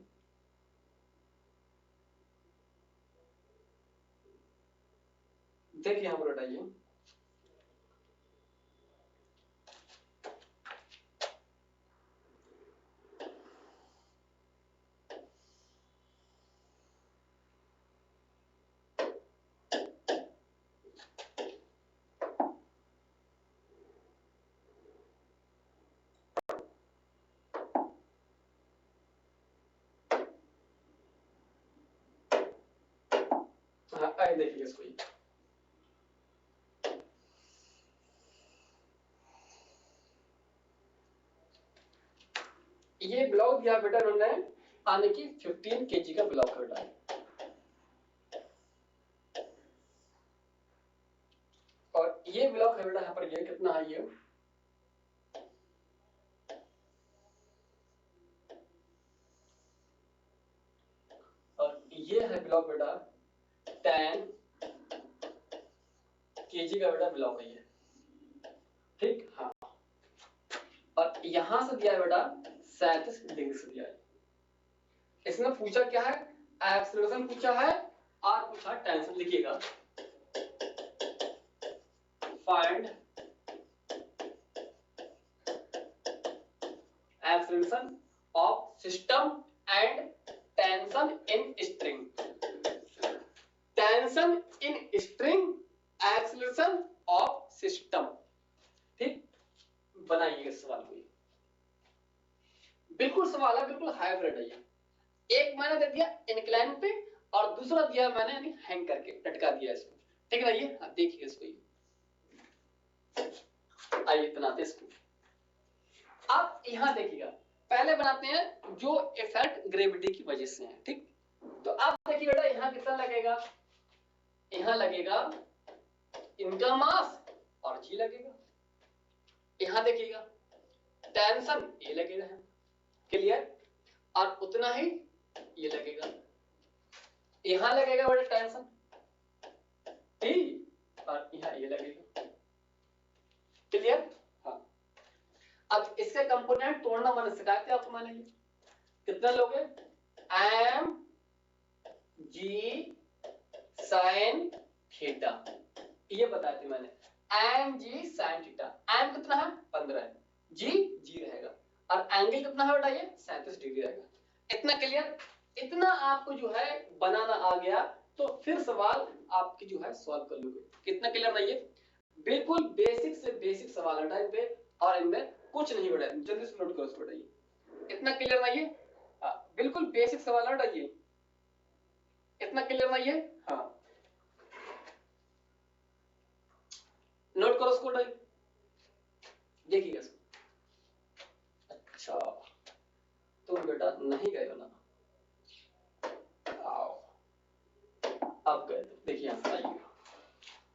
देखिए यहाँ पर हटाइए। हाँ, आइए देखिए इसको ये ब्लॉक दिया बेटा उन्होंने, आने की 15 केजी का ब्लॉक बेटा है। और ये ब्लॉक है बेटा यहाँ पर, ये कितना है? ये और ये है ब्लॉक बेटा 10 केजी का बेटा ब्लॉक है ये। ठीक, हाँ, और यहां से दिया है बेटा 37 डिग्री से दिया है। इसमें पूछा क्या है? एक्सीलरेशन पूछा है और पूछा टेंशन। लिखिएगा find acceleration of system and tension in string. Tension in string, acceleration of system. ठीक, बनाइए इस सवाल को। बिल्कुल सवाल है, बिल्कुल हाइब्रिड है ये। एक मैंने दे दिया इंक्लाइन पे और दूसरा दिया मैंने यानी हैंग करके लटका दिया इसको। ठीक है ना? ये हाँ, देखिए इसको। आइए बनाते हैं इसको। अब यहां देखिएगा, पहले बनाते हैं जो इफेक्ट ग्रेविटी की वजह से है। ठीक, तो अब देखिए बेटा यहां कितना लगेगा? यहां लगेगा इनका मास और जी लगेगा। यहां देखिएगा टेंशन ये लगेगा। क्लियर? और उतना ही ये लगेगा, यहां लगेगा बेटा टेंशन ठीक, और यहां ये लगेगा। क्लियर? हाँ, अब इसके कंपोनेंट तोड़ना मैंने सिखाया था आपको। मैंने कितना लोगे? एम जी इतना आपको जो है बनाना आ गया तो फिर सवाल आपकी जो है सॉल्व कर लोगे। कितना क्लियर नहीं है? बिल्कुल बेसिक से बेसिक सवाल है टाइम पे, और इनमें कुछ नहीं बढ़ा है। जल्दी से नोट करो इसको बेटा, ये इतना क्लियर नहीं है? हाँ, बिल्कुल बेसिक सवाल है बेटा, ये इतना क्लियर नहीं है? हाँ, नोट करो इसको बेटा, देखिएगा इसको। अच्छा, तुम बेटा नहीं गए हो ना? आओ, अब गए तो देखिए यहां से आइए,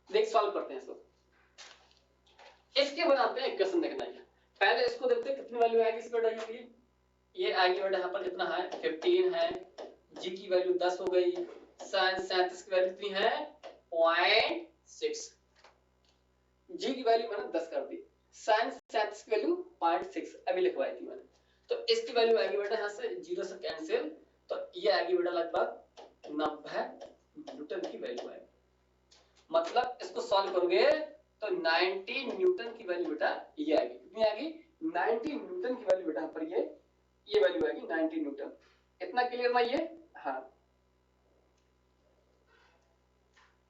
देख सॉल्व करते हैं इसको। इसके बनाते हैं इक्वेशन। देखना है पहले इसको देखते हैं कितनी वैल्यू आएगी इस बेटा के। ये आएगी बेटा यहाँ पर कितना है 15 है, जी की वैल्यू 10 हो गई, sin 37 की वैल्यू कितनी है 0.6, जी की वैल्यू मैंने 10 कर दी, sin 37 की वैल्यू 0.6 अभी लिखवाई थी मैंने। तो इसकी वैल्यू आएगी बेटा यहाँ से 0 से कैंसिल, तो ये आएगी बेटा लगभग 90 न्यूटन की वैल्यू आएगी। मतलब इसको सॉल्व करोगे तो 90 न्यूटन की वैल्यू बेटा ये आएगी। कितनी आएगी 90 न्यूटन की वैल्यू बेटा यहाँ पर ये वैल्यू आएगी 90 न्यूटन। इतना क्लियर नहीं है? हाँ,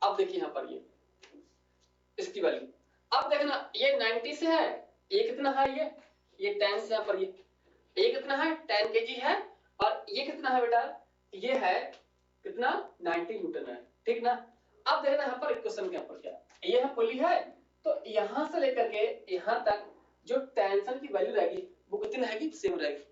अब देखिए यहाँ पर ये इसकी वैल्यू, अब देखना ये 90 से है, ये कितना है ये 10 से यहाँ पर ये कितना है 10 केजी है, और ये कितना है बेटा ये है कितना 90 न्यूटन है, ठीक ना। अब देखना यहाँ पर इक्वेशन के ऊपर क्या ये है पुली है, तो यहां से लेकर के यहां तक जो टेंशन की वैल्यू रहेगी वो कितनी रहेगी सेम रहेगी।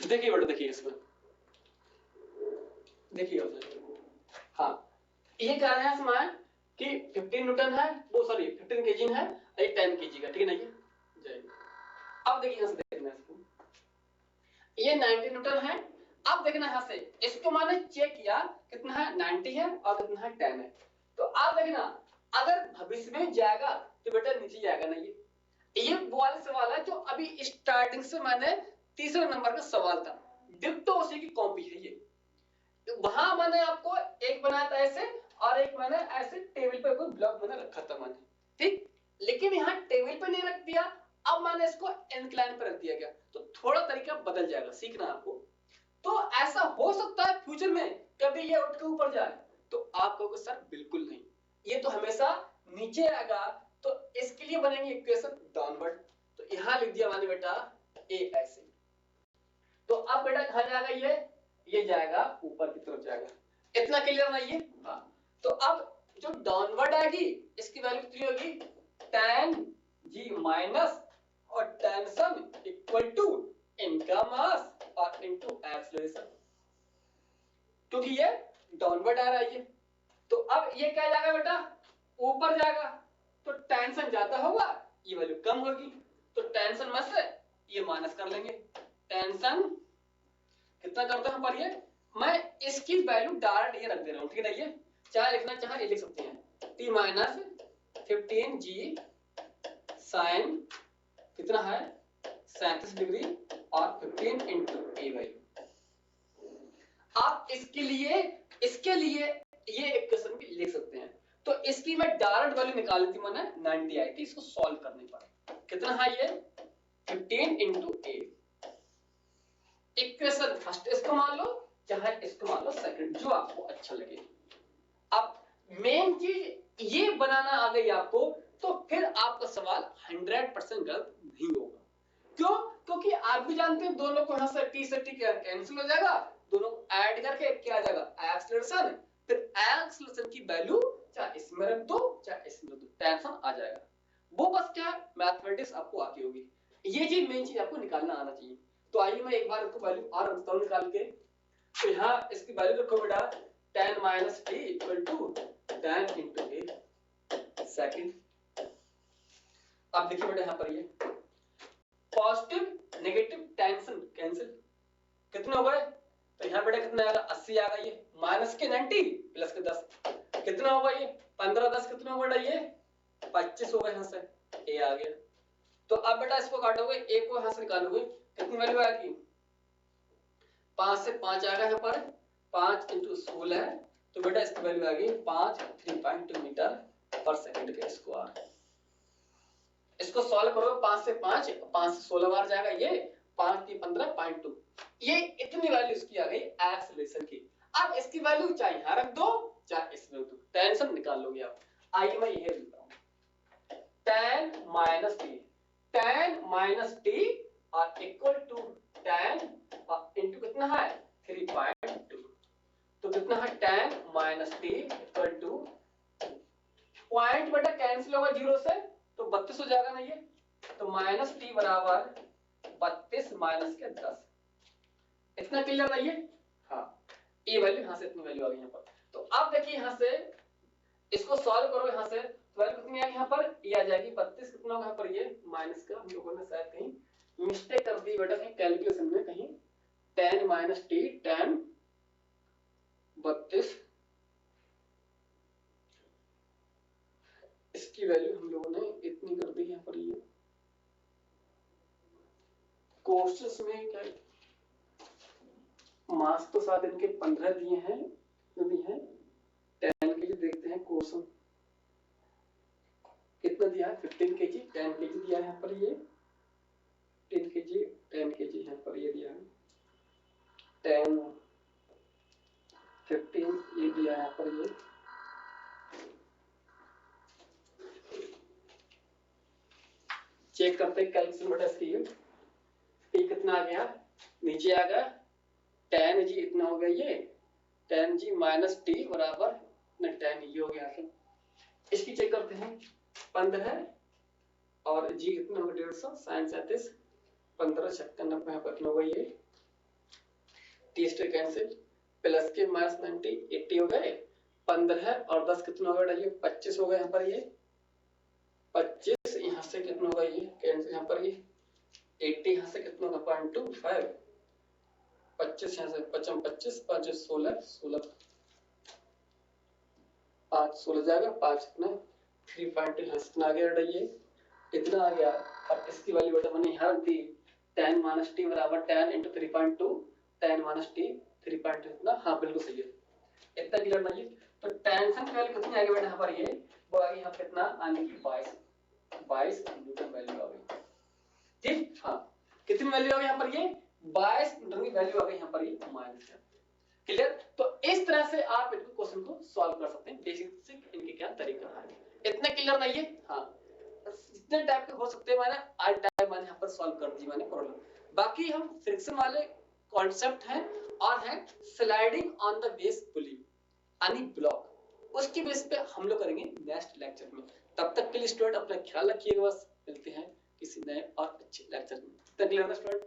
देखिए बेटा देखिए इसमें देखिए हाँ, ये कह रहे हैं इसमें कि 15 न्यूटन है, वो सॉरी 15 केजी है, एक 10 केजी का, ठीक है ना ये। अब देखिए यहां से देखना इसको, ये 90 न्यूटन है। अब देखना यहां से इसको मैंने चेक किया कितना है 90 है और कितना है 10 है। तो अब देखना अगर भविष्य में जाएगा तो बेटा नीचे जाएगा ना। ये वो वाला सवाल है जो अभी स्टार्टिंग से मैंने तीसरे नंबर का सवाल था, डिट्टो उसी की कॉपी है ये। वहां मैंने आपको एक बनाया था ऐसे, और एक मैंने ऐसे टेबल पे कोई ब्लॉक मैंने रखा था मैंने, ठीक। लेकिन यहाँ टेबल पे नहीं रख दिया, अब मैंने इसको इंक्लाइन पे रख दिया गया, तो थोड़ा तरीका बदल जाएगा, सीखना आपको। तो ऐसा हो सकता है फ्यूचर में कभी ये उठ के ऊपर जाए, तो आप कहोगे सर बिल्कुल नहीं, ये तो हमेशा नीचे आएगा। तो इसके लिए बनेंगे इक्वेशन डाउनवर्ड, तो यहाँ लिख दिया मैंने बेटा ए ऐसे। तो अब बेटा कहाँ जाएगा ये जाएगा ऊपर की तरफ जाएगा। इतना क्लियर नहीं है? हाँ, तो अब जो डाउनवर्ड आएगी इसकी वैल्यू कितनी होगी tan g माइनस और टेंशन इक्वल टू इनका मास और इनटू एक्सेलरेशन, क्योंकि ये डाउनवर्ड आ रहा है ये। तो अब ये क्या जाएगा बेटा ऊपर जाएगा, तो टेंशन ज्यादा होगा ये वैल्यू कम होगी, तो टेंशन में से ये माइनस कर लेंगे। टेंशन कितना करता है पर ये मैं इसकी वैल्यू डायरेक्ट ये रख दे रहा हूं, ठीक है ना। ये चाहे लिखना चाहे ये लिख सकते हैं t माइनस 15 g साइन कितना है 37 डिग्री और 15 इंटू ए वैल्यू। आप इसके लिए ये इक्वेशन भी लिख सकते हैं। तो इसकी मैं डायरेक्ट वैल्यू निकाली थी मैंने 90 आई थी, इसको सॉल्व करने पर कितना है ये 15 इंटू ए। इक्वेशन फर्स्ट इसको मान लो चाहे इसको मान लो सेकंड, जो आपको अच्छा लगे। अब मेन चीज ये बनाना आ गई आपको, तो फिर आपका सवाल 100% गलत नहीं होगा। क्यों? क्योंकि आप भी जानते हैं दोनों को यहां से टी से टी कैंसिल हो जाएगा, दोनों ऐड करके क्या आ जाएगा एक्सेलरेशन, फिर एक्सेलरेशन की वैल्यू चाहे इसमें रख दो चाहे इसमें रख दो, टेंशन आ जाएगा। वो बस क्या मैथमेटिक्स आपको आती होगी, ये चीज मेन चीज आपको निकालना आना चाहिए। तो आइए मैं एक बार इसको वैल्यू और रखता हूं निकाल के। तो यहाँ इसकी वैल्यू रखो बेटा 10 minus T equal to tan into A second. अब देखिए बेटा यहाँ पर ये पॉजिटिव नेगेटिव टेंशन कैंसिल, कितने हो गए? तो यहाँ बेटा कितना आएगा 80 आ गया, ये माइनस के 90 प्लस के 10 कितना होगा ये 15 10 कितना होगा बेटा ये 25 होगा, यहाँ से ए आ गया। तो अब बेटा इसको काटोगे, ए को यहाँ से निकालोगे, कितनी वैल्यू आएगी 5 से 5 आएगा यहाँ पर 5 इंटू 16 है, तो बेटा इसकी वैल्यू आएगी 3.2 मीटर पर सेकंड के स्क्वायर। इसको सॉल्व करो 5 से 5 से 16 बार जाएगा, ये 5 की 15.2, ये इतनी वैल्यू इसकी आ गई एक्सेलरेशन की। अब इसकी वैल्यू चाहे यहाँ रख दो चाहे इसमें रख दो, टेंशन निकाल लोगे आप। आइए मैं यही लिखता हूँ tan minus T, tan minus T और इक्वल टू tan इंटू कितना है 3.2, तो कितना है tan minus T equal two point बेटा कैंसिल होगा 0 से तो 32 हो जाएगा ना ये, तो माइनस टी बराबर 32 माइनस के 10, इतना क्लियर नहीं है? हाँ, ये वैल्यू यहाँ से इतनी वैल्यू आ गई यहाँ पर। तो अब देखिए यहाँ से इसको सॉल्व करो, यहाँ से वैल्यू कितनी आएगी यहाँ पर, ये आ जाएगी 32, कितना होगा यहाँ पर ये माइनस का, हम लोगों ने शायद कहीं मिस्टेक कर दी बेटा कहीं कैलकुलेशन में, कहीं tan माइनस टी tan 32, इसकी वैल्यू हम लोगों ने इतनी कर दी यहाँ पर। ये कोर्सेस में क्या मास तो साथ इनके 15 दिए हैं, जो भी है 10 के जी देखते हैं क्वेश्चन कितना दिया है 15 के जी 10 के जी दिया है यहाँ पर, ये 10 के जी 10 के जी यहाँ पर ये दिया है 10 15 ये दिया है यहाँ पर, ये चेक करते हैं कैलकुलेशन बेटा इसकी, ये कितना आ गया नीचे आ गया tan जी इतना हो गया, ये tan जी माइनस टी बराबर tan ये हो गया। इसकी चेक करते हैं 15 और जी कितना होगा 150 sin 37 15 56 90 यहाँ पर कितना होगा, ये टी स्टे कैंसिल प्लस के माइनस 90 80 हो गए, 15 और 10 कितना होगा ये 25 हो गया यहाँ पर, ये 25 यहाँ से कितना होगा ये कैंसिल यहाँ पर, ये 80 यहाँ से कितना होगा 0.25, 25 यहाँ से 55 25 5 16 16 5 16 जाएगा 5 इतना 3.2 यहाँ से इतना आ गया बेटा, ये इतना आ गया। अब इसकी वैल्यू बेटा मैंने यहाँ रख दी tan माइनस टी बराबर tan into 3.2 tan minus T 3.2 इतना, हाँ बिल्कुल सही है, इतना क्लियर नहीं है। तो टेंशन की वैल्यू कितनी आ गई बेटा यहाँ पर, ये वो आ गई यहाँ पे कितना आने की 22 न्यूटन वैल्यू आ गई, ठीक। हाँ कितनी वैल्यू आ गई यहाँ पर, ये 22 न्यूटन की वैल्यू आ गई यहाँ पर, ये माइनस है, क्लियर। तो इस तरह से आप इनको क्वेश्चन को सॉल्व कर सकते हैं, बेसिक से इनके क्या तरीका है, इतना क्लियर नहीं है? हाँ, जितने टाइप के हो सकते हैं मैंने आज टाइप मैंने यहाँ पर सॉल्व कर दी मैंने प्रॉब्लम। बाकी हम फ्रिक्शन वाले कॉन्सेप्ट हैं और है स्लाइडिंग ऑन द बेस पुली यानी ब्लॉक, उसकी बेस पे हम लोग करेंगे नेक्स्ट लेक्चर में। तब तक के लिए स्टूडेंट अपना ख्याल रखिएगा, बस मिलते हैं किसी नए और अच्छे लेक्चर में। तक क्लियर स्टूडेंट।